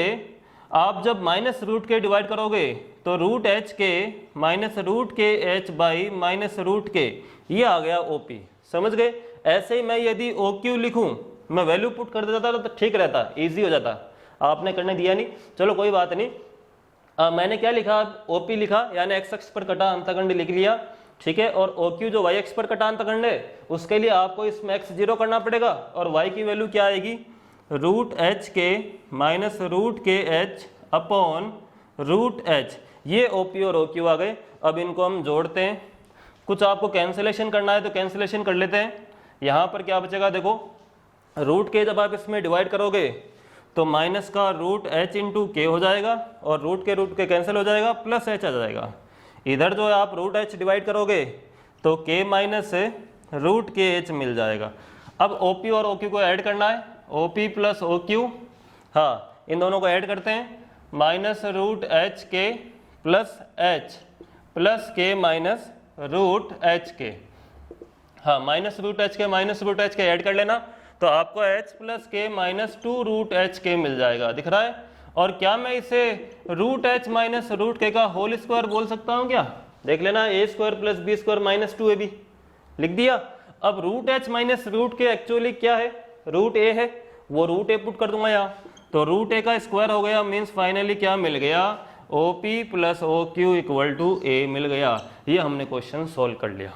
A: आप जब माइनस रूट के डिवाइड करोगे तो रूट एच के minus root K H by minus root के, ये आ गया OP। समझ गए? ऐसे ही मैं यदि OQ लिखूं, मैं वैल्यू पुट कर देता तो ठीक रहता, इजी हो जाता। आपने करने दिया नहीं, चलो कोई बात नहीं। मैंने क्या लिखा? OP लिखा, यानी x अक्ष पर कटा अंतखंड लिख लिया, ठीक है। और OQ जो y अक्ष पर कटा अंतखंड है, उसके लिए आपको इसमें x 0 करना पड़ेगा, और y की वैल्यू क्या आएगी? रूट एच के minus root K H upon root H. ये OP और OQ आ गए। अब इनको हम जोड़ते हैं। कुछ आपको कैंसिलेशन करना है तो कैंसिलेशन कर लेते हैं। यहाँ पर क्या बचेगा? देखो रूट के जब आप इसमें डिवाइड करोगे तो माइनस का रूट एच इंटू के हो जाएगा, और रूट के कैंसिल हो जाएगा, प्लस एच आ जाएगा। इधर जो है आप रूट एच डिवाइड करोगे तो के माइनस रूट के एच मिल जाएगा। अब OP और OQ को ऐड करना है, OP प्लस OQ, हाँ इन दोनों को ऐड करते हैं, माइनस रूट एच के प्लस एच प्लस के माइनस रूट एच के, हाँ माइनस रूट एच के ऐड कर लेना तो आपको h प्लस के माइनस 2 रूट एच के मिल जाएगा। दिख रहा है? और क्या मैं इसे रूट एच माइनस रूट के का होल स्क्वायर बोल सकता हूँ क्या? देख लेना, a square plus B square minus 2ab लिख दिया। अब root H minus root K actually क्या है? रूट a है, वो रूट a पुट कर दूंगा यहाँ, तो रूट a का स्क्वायर हो गया, मीन्स फाइनली क्या मिल गया? O P plus O Q equal to A मिल गया। ये हमने क्वेश्चन सोल्व कर लिया।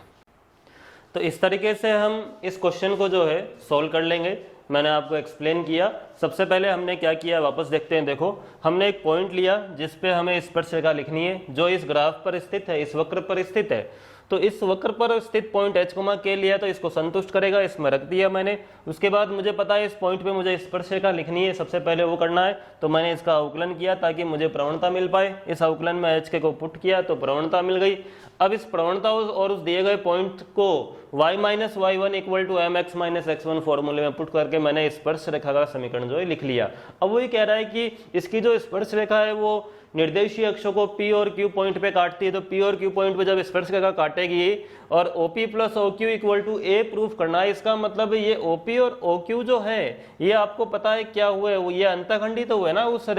A: तो इस तरीके से हम इस क्वेश्चन को जो है सोल्व कर लेंगे। मैंने आपको एक्सप्लेन किया। सबसे पहले हमने क्या किया, वापस देखते हैं। देखो, हमने एक पॉइंट लिया जिस पे हमें स्पर्शरेखा लिखनी है, जो इस ग्राफ पर स्थित है, इस वक्र पर स्थित है। तो इस वक्र पर स्थित पॉइंट h, k लिया तो इसको संतुष्ट करेगा, इसमें रख दिया मैंने। उसके बाद मुझे पता है इस पॉइंट पे मुझे स्पर्शरेखा लिखनी है, सबसे पहले वो करना है। तो मैंने इसका अवकलन किया ताकि मुझे प्रवणता मिल पाए। इस अवकलन में h को पुट किया तो प्रवणता मिल गई। अब इस प्रवणता और उस दिए गए पॉइंट को y minus y1 equal to mx minus x1 फॉर्मूले में पुट करके मैंने स्पर्श रेखा का समीकरण जो है लिख लिया। अब वही कह रहा है कि इसकी जो स्पर्श रेखा है वो निर्देशीय अक्षों को P और Q पॉइंट पे काटती है। तो P और Q पॉइंट पे जब स्पर्श रेखा काटेगी और OP plus OQ equal to A proof करना है, इसका मतलब ये OP और OQ जो है ये आपको पता है क्या हुए, ये अंतःखंडित तो हुए ना उस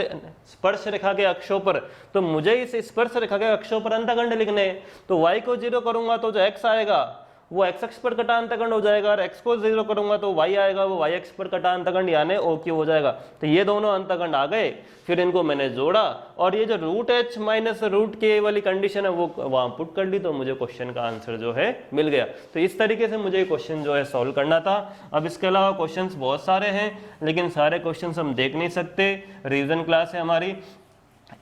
A: स्पर्श रेखा के अक्षों पर। तो मुझे इस स्पर्श रेखा के अक्षों पर अंतःखंड लिखने हैं। तो y को 0 करूंगा तो जो x आएगा वो x अक्ष पर कटा अंतःखंड हो जाएगा, और x को 0 करूंगा तो y आएगा, वो y अक्ष पर कटा अंतःखंड यानी OQ हो जाएगा। तो ये दोनों अंतःखंड आ गए, फिर इनको मैंने जोड़ा और ये जो रूट h माइनस रूट के वाली कंडीशन है वो वहां पुट कर ली, तो मुझे क्वेश्चन का आंसर जो है मिल गया। तो इस तरीके से मुझे क्वेश्चन जो है सॉल्व करना था। अब इसके अलावा क्वेश्चन बहुत सारे हैं, लेकिन सारे क्वेश्चन हम देख नहीं सकते, रिविजन क्लास है हमारी।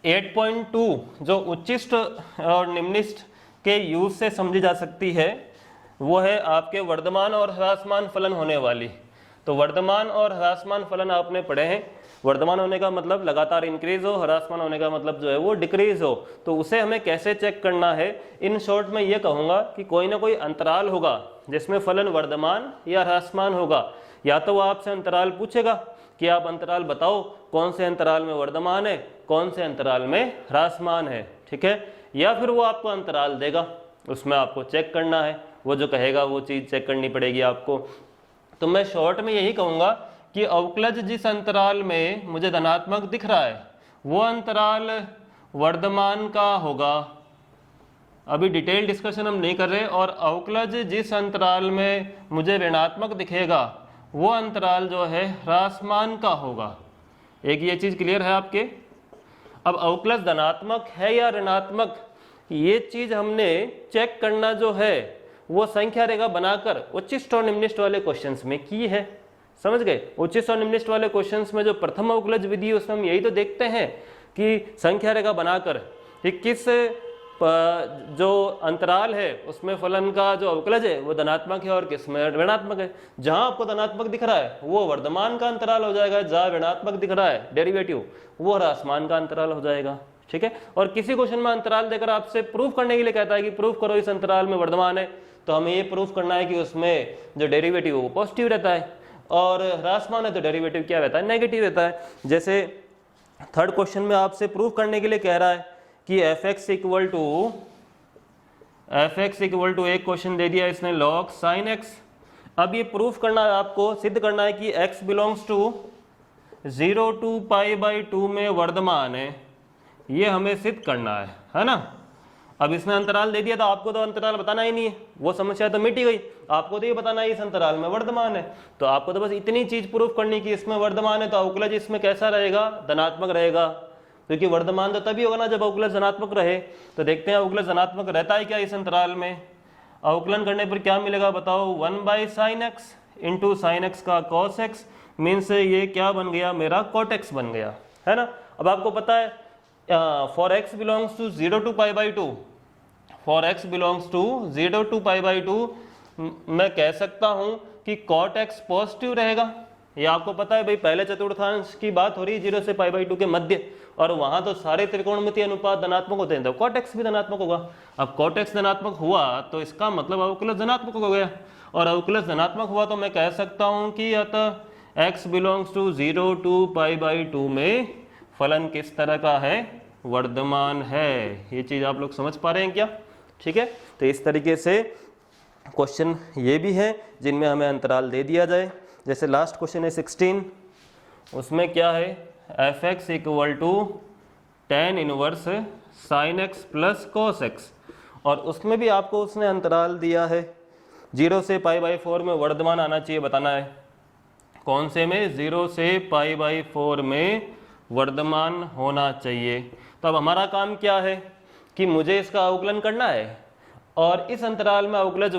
A: 8.2 जो उच्चिष्ट और निम्निष्ट के यूज से समझी जा सकती है वो है आपके वर्धमान और ह्रासमान फलन होने वाली। तो वर्धमान और ह्रासमान फलन आपने पढ़े हैं। वर्धमान होने का मतलब लगातार इंक्रीज हो, ह्रासमान होने का मतलब जो है वो डिक्रीज हो। तो उसे हमें कैसे चेक करना है, इन शॉर्ट में ये कहूँगा कि कोई ना कोई अंतराल होगा जिसमें फलन वर्धमान या ह्रासमान होगा। या तो वो आपसे अंतराल पूछेगा कि आप अंतराल बताओ कौन से अंतराल में वर्धमान है, कौन से अंतराल में ह्रासमान है, ठीक है। या फिर वो आपको अंतराल देगा, उसमें आपको चेक करना है, वो जो कहेगा वो चीज़ चेक करनी पड़ेगी आपको। तो मैं शॉर्ट में यही कहूँगा कि अवकलज जिस अंतराल में मुझे धनात्मक दिख रहा है वो अंतराल वर्धमान का होगा। अभी डिटेल डिस्कशन हम नहीं कर रहे। और अवकलज जिस अंतराल में मुझे ऋणात्मक दिखेगा वो अंतराल जो है ह्रासमान का होगा। एक ये चीज़ क्लियर है आपके। अब अवकलज धनात्मक है या ऋणात्मक, ये चीज़ हमने चेक करना जो है वो संख्या रेखा बनाकर उच्चिष्ट और निम्निष्ट वाले क्वेश्चंस में की है। समझ गए। उच्चिष्ट और निम्निष्ट वाले क्वेश्चंस में जो प्रथम अवकलज विधि है उसमें हम यही तो देखते हैं कि संख्या रेखा बनाकर कि किस जो अंतराल है उसमें फलन का जो अवकलज है वो धनात्मक है और किस में ऋणात्मक है। जहां आपको धनात्मक दिख रहा है वो वर्धमान का अंतराल हो जाएगा, जहां ऋणात्मक दिख रहा है डेरिवेटिव वो ह्रासमान का अंतराल हो जाएगा, ठीक है। और किसी क्वेश्चन में अंतराल देकर आपसे प्रूफ करने के लिए कहता है कि प्रूफ करो इस अंतराल में वर्धमान है, तो हमें ये प्रूफ करना है कि उसमें जो डेरिवेटिव वो पॉजिटिव रहता है, और ह्रासमान है तो डेरिवेटिव क्या रहता है, नेगेटिव रहता है। जैसे थर्ड क्वेश्चन में आपसे प्रूफ करने के लिए कह रहा है कि fx इक्वल टू एक क्वेश्चन दे दिया इसने log sin x। अब ये प्रूफ करना है, आपको सिद्ध करना है कि x बिलोंग्स टू 0 to π/2 में वर्धमान है, ये हमें सिद्ध करना है ना। अब इसने अंतराल दे दिया तो आपको तो अंतराल बताना ही नहीं है, वो समस्या तो मिट ही गई। आपको तो ये बताना है इस अंतराल में वर्धमान है, तो आपको तो बस इतनी चीज प्रूफ करनी कि इसमें वर्धमान है। तो अवकलज इसमें कैसा रहेगा, धनात्मक रहेगा, क्योंकि वर्धमान तो तभी होगा ना जब अवकलज धनात्मक रहे। तो देखते हैं अवकलज धनात्मक रहता है क्या इस अंतराल में। अवकलन करने पर क्या मिलेगा बताओ, 1/sin x into sine x का cos x, मीन्स ये क्या बन गया, मेरा cot x बन गया, है ना। अब आपको पता है for x belongs to 0 to π/2, for x belongs to 0 to π/2 मैं कह सकता हूं कि cot x पॉजिटिव रहेगा। ये आपको पता है भाई, पहले चतुर्थांश की बात हो रही है 0 से π/2 के मध्य, और वहां तो सारे त्रिकोणमितीय अनुपात धनात्मक होते हैं, तो cot x भी धनात्मक होगा। अब cot x धनात्मक हुआ तो इसका मतलब अवकलज धनात्मक हो गया, और अवकलज धनात्मक हुआ तो मैं कह सकता हूं कि अतः x बिलोंग्स टू 0 to π/2 में फलन किस तरह का है, वर्धमान है। ये चीज आप लोग समझ पा रहे हैं क्या, ठीक है। तो इस तरीके से क्वेश्चन ये भी है जिनमें हमें अंतराल दे दिया जाए। जैसे लास्ट क्वेश्चन है 16, उसमें क्या है, fx equal to tan inverse sin x plus cos x, और उसमें भी आपको उसने अंतराल दिया है 0 से π/4 में वर्धमान आना चाहिए, बताना है कौन से में, 0 से π/4 में वर्धमान होना चाहिए। तो अब हमारा काम क्या है कि मुझे इसका अवकलन करना है और इस अंतराल में अवकलज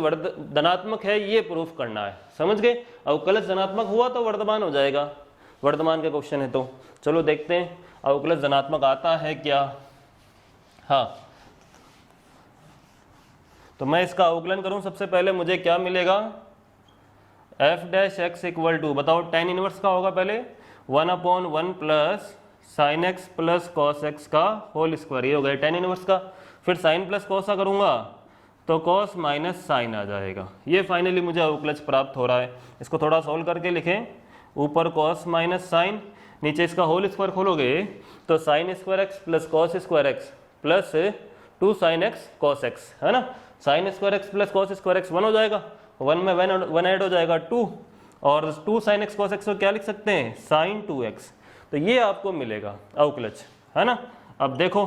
A: धनात्मक है ये प्रूफ करना है। समझ गए? अवकलज धनात्मक हुआ तो वर्धमान हो जाएगा, वर्धमान का क्वेश्चन है। तो चलो देखते हैं अवकलज धनात्मक आता है क्या। हाँ, तो मैं इसका अवकलन करूं, सबसे पहले मुझे क्या मिलेगा, F dash X equal to, बताओ tan इनवर्स का होगा पहले 1/1 plus sine X plus cos X का होल स्क्वायर, ये हो गया tan इनवर्स का। फिर साइन प्लस कॉस का करूंगा तो कॉस माइनस साइन आ जाएगा। ये फाइनली मुझे अवकलज प्राप्त हो रहा है। इसको थोड़ा सॉल्व करके लिखें, ऊपर कॉस माइनस साइन, नीचे इसका होल स्क्वायर खोलोगे तो sine square x plus cos square x plus 2 sine x cos x, है ना। Sine square x plus cos square x 1 हो जाएगा, 1 में 1 ऐड हो जाएगा 2, और 2 साइन एक्स कॉस एक्स को क्या लिख सकते हैं, साइन 2x। तो ये आपको मिलेगा अवकलज, है ना। अब देखो,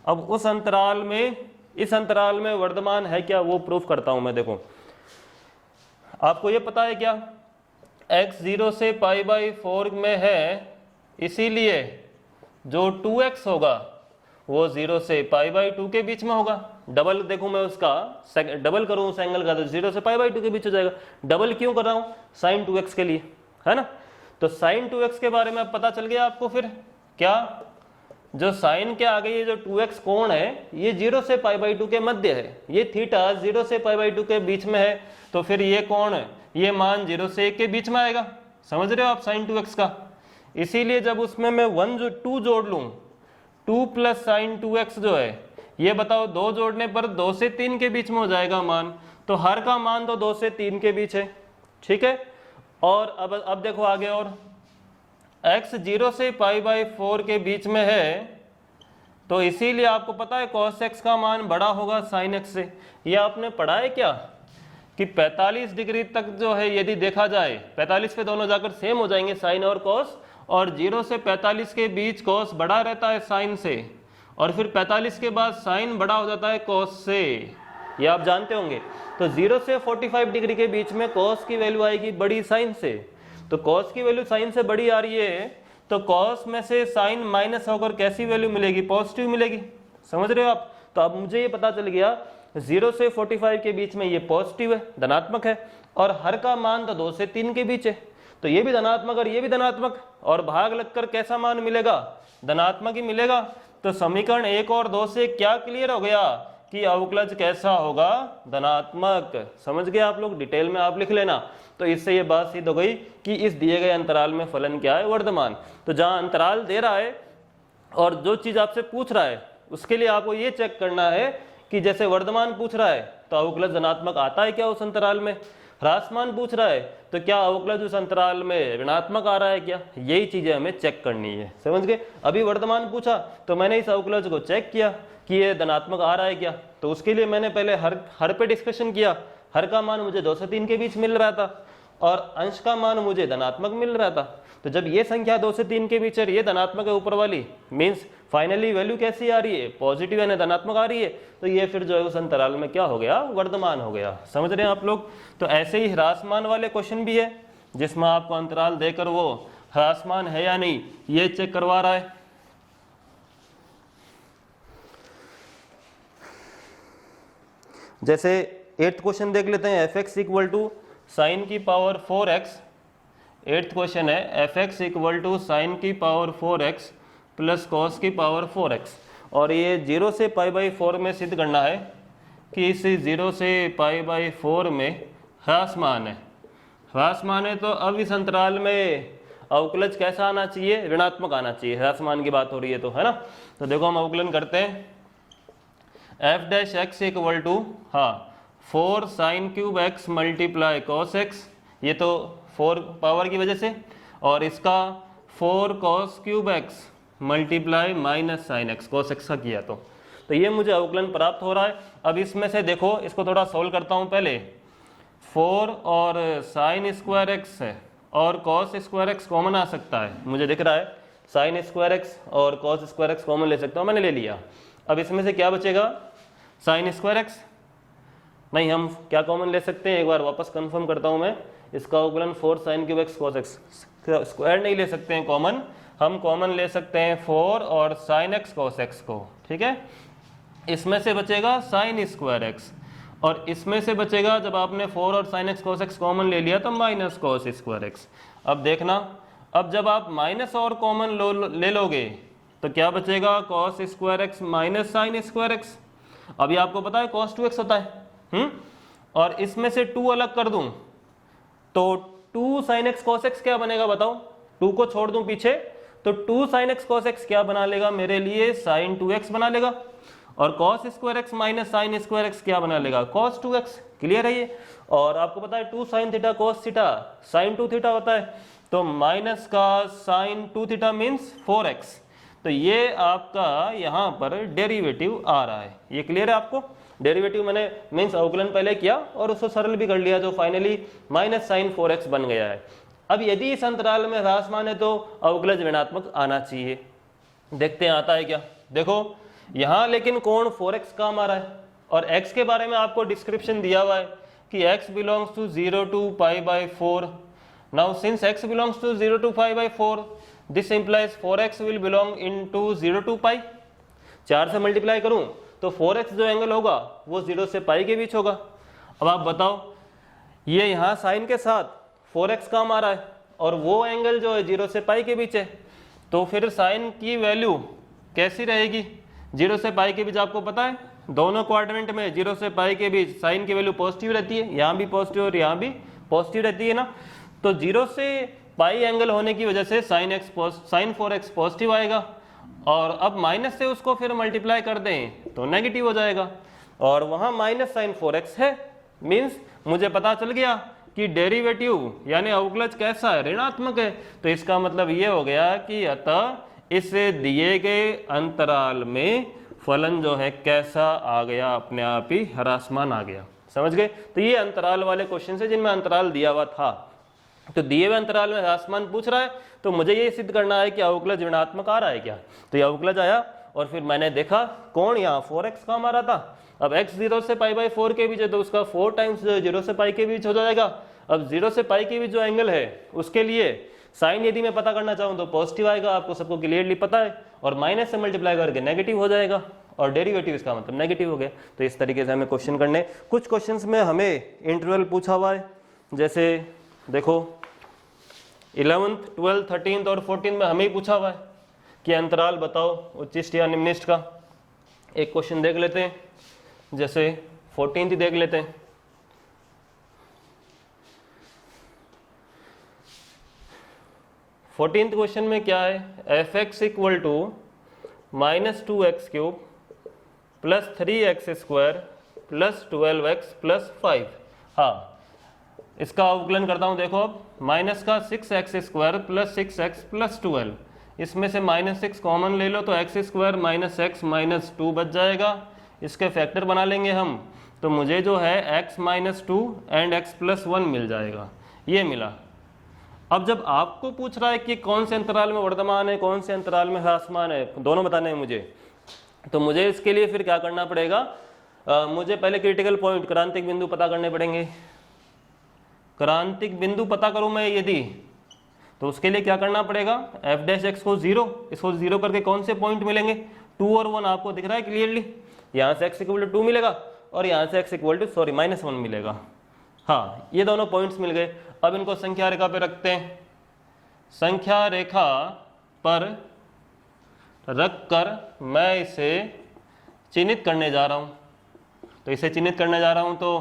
A: अब उस अंतराल में, इस अंतराल में वर्धमान है क्या वो प्रूफ करता हूं मैं। देखो आपको ये पता है क्या, x 0 से π/4 में है, इसीलिए जो 2x होगा वो 0 से π/2 के बीच में होगा। डबल देखूं मैं उसका, डबल करूं उस एंगल का तो 0 से π/2 के बीच हो जाएगा। डबल क्यों कर रहा हूं, sin 2x के लिए, है ना। तो sin 2x के बारे में पता चल गया आपको। फिर क्या, जो sin के आगे ये जो 2x कोण है ये 0 से π/2 के मध्य है, ये थीटा 0 से π/2 के बीच में है, तो फिर ये कोण, ये मान 0 से 1 के बीच में आएगा। समझ रहे हो आप sin 2x का। इसीलिए जब उसमें मैं 2 जोड़ लूं, 2 प्लस साइन 2x जो है, ये बताओ 2 जोड़ने पर 2 से 3 के बीच में हो जाएगा मान, तो हर का मान तो 2 से 3 के बीच है, ठीक है। और अब देखो आगे, और x 0 से π/4 के बीच में है, तो इसीलिए आपको पता है cos x का मान बड़ा होगा sin x से। ये आपने पढ़ा है क्या कि 45 डिग्री तक जो है यदि देखा जाए, 45 पे दोनों जाकर सेम हो जाएंगे साइन और cos, और 0 से 45 के बीच cos बड़ा रहता है साइन से, और फिर 45 के बाद साइन बड़ा हो जाता है cos से, ये आप जानते होंगे। तो 0 से 45 डिग्री के बीच में cos की वैल्यू आएगी बड़ी साइन से, तो cos की वैल्यू साइन से बड़ी आ रही है, तो cos में से साइन माइनस होकर कैसी वैल्यू मिलेगी, पॉजिटिव मिलेगी। समझ रहे हो आप। तो अब मुझे ये पता चल गया 0 से 45 के बीच में ये पॉजिटिव है, धनात्मक है, और हर का मान तो 2 से 3 के बीच है, तो ये भी धनात्मक और ये भी धनात्मक, और भाग लगकर कैसा मान मिलेगा, धनात्मक ही मिलेगा। तो समीकरण 1 और 2 से क्या क्लियर हो गया कि अवकलज कैसा होगा, धनात्मक। समझ गए आप लोग, डिटेल में आप लिख लेना। तो इससे ये बात सिद्ध हो गई कि इस दिए गए अंतराल में फलन क्या है, वर्धमान। तो जहां अंतराल दे रहा है और जो चीज आपसे पूछ रहा है उसके लिए आपको ये चेक करना है कि जैसे वर्धमान पूछ रहा है तो अवकलज धनात्मक आता है क्या उस अंतराल में, ह्रासमान पूछ रहा है तो क्या अवकलज उस अंतराल में ऋणात्मक आ रहा है क्या, यही चीजें हमें चेक करनी है। समझ गए। अभी वर्धमान पूछा तो मैंने इस अवकलज को चेक किया कि ये धनात्मक आ रहा है क्या, तो उसके लिए मैंने पहले हर पे डिस्कशन किया। हर का मान मुझे 2 से 3 के बीच मिल रहा था और अंश का मान मुझे धनात्मक मिल रहा था। तो जब ये संख्या 2 से 3 के बीच है, ये धनात्मक है ऊपर वाली, मीन्स फाइनली वैल्यू कैसी आ रही है, पॉजिटिव यानी धनात्मक आ रही है, तो ये फिर जो है उस अंतराल में क्या हो गया, वर्धमान हो गया। समझ रहे हैं आप लोग। तो ऐसे ही ह्रासमान वाले क्वेश्चन भी है जिसमें आपको अंतराल देकर वो ह्रासमान है या नहीं ये चेक करवा रहा है। जैसे 8th क्वेश्चन देख लेते हैं, fx इक्वल टू साइन की पावर 4x। 8th क्वेश्चन है fx इक्वल टू साइन की पावर 4x प्लस कॉस की पावर 4x, और ये 0 से π/4 में सिद्ध करना है कि इस 0 से π/4 में ह्रासमान है। ह्रासमान है तो अब इस अंतराल में अवकलज कैसा आना चाहिए, ऋणात्मक आना चाहिए। ह्रासमान की बात हो रही है तो, है ना। तो देखो हम अवकलन करते हैं, F dash X equal to 4 sine cube X multiply cos X, ये तो 4 पावर की वजह से, और इसका 4 cos cube X multiply minus sine x, cos X का किया तो ये मुझे अवकलन प्राप्त हो रहा है। अब इसमें से देखो, इसको थोड़ा सोल्व करता हूँ पहले। 4 और साइन स्क्वायर एक्स है और कॉस स्क्वायर एक्स कॉमन आ सकता है, मुझे दिख रहा है साइन स्क्वायर एक्स और कॉस स्क्वायर एक्स कॉमन ले सकता हूँ, मैंने ले लिया। अब इसमें से क्या बचेगा, साइन स्क्वायर एक्स नहीं, हम क्या कॉमन ले सकते हैं, एक बार वापस कंफर्म करता हूं मैं। इसका अवकलन 4 sine cube x cos x, square नहीं ले सकते हैं कॉमन, हम कॉमन ले सकते हैं 4 और साइन एक्स कॉस एक्स को, ठीक है। इसमें से बचेगा साइन स्क्वायर एक्स और इसमें से बचेगा, जब आपने 4 और sine x cos x common ले लिया तो माइनस कॉस स्क्वायर एक्स। अब देखना, अब जब आप माइनस और कॉमन ले लोगे तो क्या बचेगा, cos square x minus sine square x. अभी आपको पता है कॉस 2x होता है, और इसमें से 2 अलग कर दूं तो 2 साइन एक्स कॉस एक्स क्या बनेगा बताओ, 2 को छोड़ दूं पीछे तो 2 साइन एक्स कॉस एक्स क्या बना लेगा मेरे लिए, साइन 2x बना लेगा। और cos square x minus sine square x क्या बना लेगा, कॉस 2x। क्लियर है ये। और आपको पता है 2 sine theta cos theta sine 2 theta होता है, तो माइनस का साइन 2 थीटा मीन्स 4x। तो ये आपका यहाँ पर डेरिवेटिव आ रहा है। ये क्लियर है आपको। डेरिवेटिव मैंने मीन्स अवकलन पहले किया और उसको सरल भी कर लिया, जो फाइनली माइनस साइन 4x बन गया है। अब यदि इस अंतराल में ह्रासमान है तो अवकलज ऋणात्मक आना चाहिए। देखते हैं आता है क्या। देखो यहाँ लेकिन कोण 4x काम आ रहा है और x के बारे में आपको डिस्क्रिप्शन दिया हुआ है कि x belongs to 0 to π/4। Now since x belongs to 0 to π/4 this implies 4x will belong into 0 to π। 4 से मल्टीप्लाई करूं तो 4x जो एंगल होगा वो 0 से π के बीच होगा। अब आप बताओ, ये यहाँ साइन के साथ 4x काम आ रहा है और वो एंगल जो है 0 से π के बीच है, तो फिर साइन की वैल्यू कैसी रहेगी, 0 से π के बीच आपको पता है दोनों क्वाड्रेंट में 0 से π के बीच साइन की वैल्यू पॉजिटिव रहती है, यहाँ भी पॉजिटिव और यहाँ भी पॉजिटिव रहती है ना। तो 0 से π एंगल होने की वजह से साइन 4x पॉजिटिव आएगा और अब माइनस से उसको फिर मल्टीप्लाई कर दें तो नेगेटिव हो जाएगा और वहाँ माइनस साइन 4x है। मीन्स मुझे पता चल गया कि डेरिवेटिव यानी अवकलज कैसा है, ऋणात्मक है। तो इसका मतलब ये हो गया कि अतः इस दिए गए अंतराल में फलन जो है कैसा आ गया, अपने आप ही ह्रासमान आ गया। समझ गए। तो ये अंतराल वाले क्वेश्चन है जिनमें अंतराल दिया हुआ था। तो दिए हुए अंतराल में ह्रासमान पूछ रहा है तो मुझे ये सिद्ध करना है कि अवकलज ऋणात्मक आ रहा है क्या। तो ये अवकलज आया और फिर मैंने देखा कोण यहाँ 4x काम आ रहा था। अब x 0 से π/4 के बीच है तो उसका 4 टाइम्स 0 से π के बीच हो जाएगा। अब 0 से π के बीच जो एंगल है उसके लिए साइन यदि मैं पता करना चाहूँ तो पॉजिटिव आएगा, आपको सबको क्लियरली पता है, और माइनस से मल्टीप्लाई करके नेगेटिव हो जाएगा और डेरिवेटिव इसका मतलब नेगेटिव हो गया। तो इस तरीके से हमें क्वेश्चन करने। कुछ क्वेश्चंस में हमें इंटरवल पूछा हुआ है, जैसे देखो 11th 12th 13th और 14th में हमें ही पूछा हुआ है कि अंतराल बताओ उच्चिष्ट या निम्निष्ट का। एक क्वेश्चन देख लेते हैं, जैसे 14th देख लेते हैं। फोर्टीन्थ क्वेश्चन में क्या है, F X equal to -2x³ plus 3x² plus 12x plus 5। हाँ, इसका अवकलन करता हूँ। देखो अब माइनस का 6x² प्लस 6x प्लस 12, इसमें से -6 कॉमन ले लो तो x² - x - 2 बच जाएगा। इसके फैक्टर बना लेंगे हम तो मुझे जो है x - 2 एंड x + 1 मिल जाएगा। ये मिला। अब जब आपको पूछ रहा है कि कौन से अंतराल में वर्धमान है कौन से अंतराल में ह्रासमान है, दोनों बताने हैं मुझे, तो मुझे इसके लिए फिर क्या करना पड़ेगा, मुझे पहले क्रिटिकल पॉइंट क्रांतिक बिंदु पता करने पड़ेंगे। क्रांतिक बिंदु पता करूं मैं यदि, तो उसके लिए क्या करना पड़ेगा, f' को 0, इसको 0 करके कौन से पॉइंट मिलेंगे, 2 और 1 आपको दिख रहा है क्लियरली। यहाँ से x = 2 मिलेगा और यहाँ से x -1 मिलेगा। हाँ, ये दोनों पॉइंट्स मिल गए। अब इनको संख्या रेखा पे रखते हैं। संख्या रेखा पर रखकर मैं इसे चिन्हित करने जा रहा हूँ। तो इसे चिन्हित करने जा रहा हूँ तो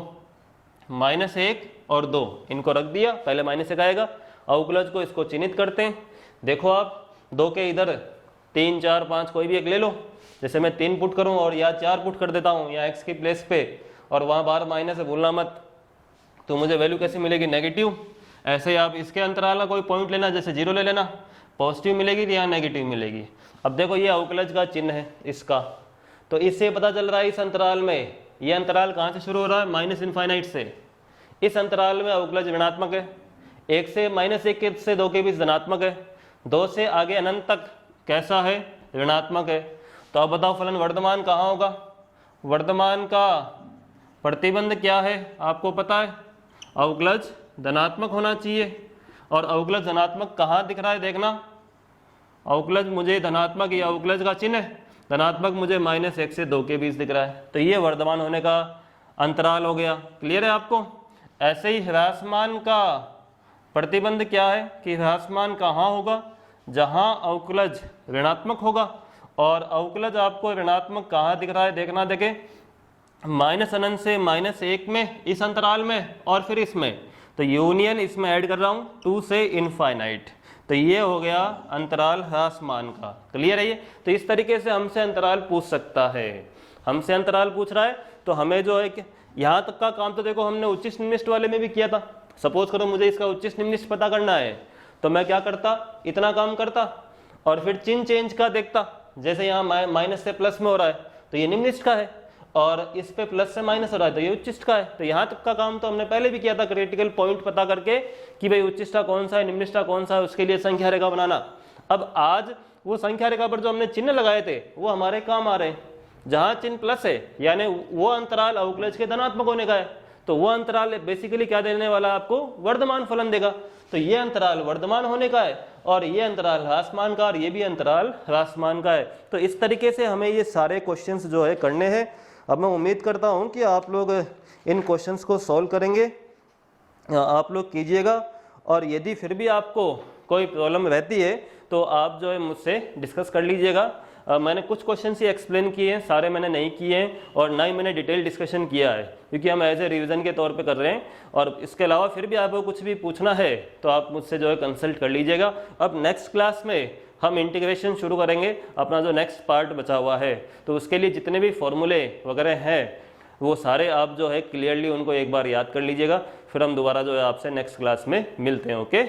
A: -1 और 2 इनको रख दिया, पहले -1 आएगा। अवकलज को इसको चिन्हित करते हैं। देखो आप 2 के इधर 3 4 5 कोई भी एक ले लो। जैसे मैं 3 पुट करूँ और या 4 पुट कर देता हूँ यहाँ x की प्लेस पे, और वहाँ बाहर माइनस है भूलना मत, तो मुझे वैल्यू कैसी मिलेगी, नेगेटिव। ऐसे ही आप इसके अंतराल का कोई पॉइंट लेना, जैसे 0 ले लेना, पॉजिटिव मिलेगी या नेगेटिव मिलेगी। अब देखो ये अवकलज का चिन्ह है इसका, तो इससे पता चल रहा है इस अंतराल में, ये अंतराल कहाँ से शुरू हो रहा है, -∞ से। इस अंतराल में अवकलज ऋणात्मक है। 1 से -1 से 2 के बीच धनात्मक है, 2 से आगे अनंत तक कैसा है, ऋणात्मक है। तो अब बताओ फलन वर्धमान कहाँ होगा, वर्धमान का प्रतिबंध क्या है आपको पता है, अवकलज धनात्मक होना चाहिए। और अवकलज धनात्मक कहाँ दिख रहा है, देखना अवकलज मुझे धनात्मक, ये अवकलज का चिन्ह है, धनात्मक मुझे -1 से 2 के बीच दिख रहा है, तो ये वर्धमान होने का अंतराल हो गया। क्लियर है आपको? ऐसे ही ह्रासमान का प्रतिबंध क्या है कि ह्रासमान कहाँ होगा, जहाँ अवकलज ऋणात्मक होगा। और अवकलज आपको ऋणात्मक कहाँ दिख रहा है, देखना, देखें -∞ से -1 में, इस अंतराल में, और फिर इसमें, तो यूनियन इसमें ऐड कर रहा हूँ 2 से इनफाइनाइट, तो ये हो गया अंतराल ह्रासमान का। क्लियर है ये? तो इस तरीके से हमसे अंतराल पूछ सकता है, हमसे अंतराल पूछ रहा है, तो हमें जो है कि यहाँ तक का काम तो देखो हमने उच्चिष्ट निम्निष्ट वाले में भी किया था। सपोज करो मुझे इसका उच्चिष्ट निम्निष्ट पता करना है, तो मैं क्या करता, इतना काम करता और फिर चिन्ह चेंज का देखता। जैसे यहाँ माइनस से प्लस में हो रहा है तो ये निम्निष्ट का है, और इस पे प्लस से माइनस हो रहा है तो ये उच्चिष्ट का है। तो यहाँ तक का काम तो हमने पहले भी किया था, क्रिटिकल पॉइंट पता करके कि भाई उच्चिष्टा कौन सा है, निम्निष्टा कौन सा है, उसके लिए संख्या रेखा बनाना। अब आज वो संख्या रेखा पर जो हमने चिन्ह लगाए थे वो हमारे काम आ रहे हैं। जहाँ चिन्ह प्लस है यानी वो अंतराल अवकलज के धनात्मक होने का है, तो वो अंतराल बेसिकली क्या देने वाला है आपको, वर्धमान फलन देगा। तो ये अंतराल वर्धमान होने का है और ये अंतराल ह्रासमान का, और ये भी अंतराल ह्रासमान का है। तो इस तरीके से हमें ये सारे क्वेश्चंस जो है करने हैं। अब मैं उम्मीद करता हूँ कि आप लोग इन क्वेश्चंस को सॉल्व करेंगे, आप लोग कीजिएगा, और यदि फिर भी आपको कोई प्रॉब्लम रहती है तो आप जो है मुझसे डिस्कस कर लीजिएगा। मैंने कुछ क्वेश्चन ही एक्सप्लेन किए हैं, सारे मैंने नहीं किए हैं, और ना ही मैंने डिटेल डिस्कशन किया है, क्योंकि हम एज ए रिवीजन के तौर पे कर रहे हैं। और इसके अलावा फिर भी आपको कुछ भी पूछना है तो आप मुझसे जो है कंसल्ट कर लीजिएगा। अब नेक्स्ट क्लास में हम इंटीग्रेशन शुरू करेंगे, अपना जो नेक्स्ट पार्ट बचा हुआ है, तो उसके लिए जितने भी फॉर्मूले वगैरह हैं वो सारे आप जो है क्लियरली उनको एक बार याद कर लीजिएगा। फिर हम दोबारा जो है आपसे नेक्स्ट क्लास में मिलते हैं। ओके।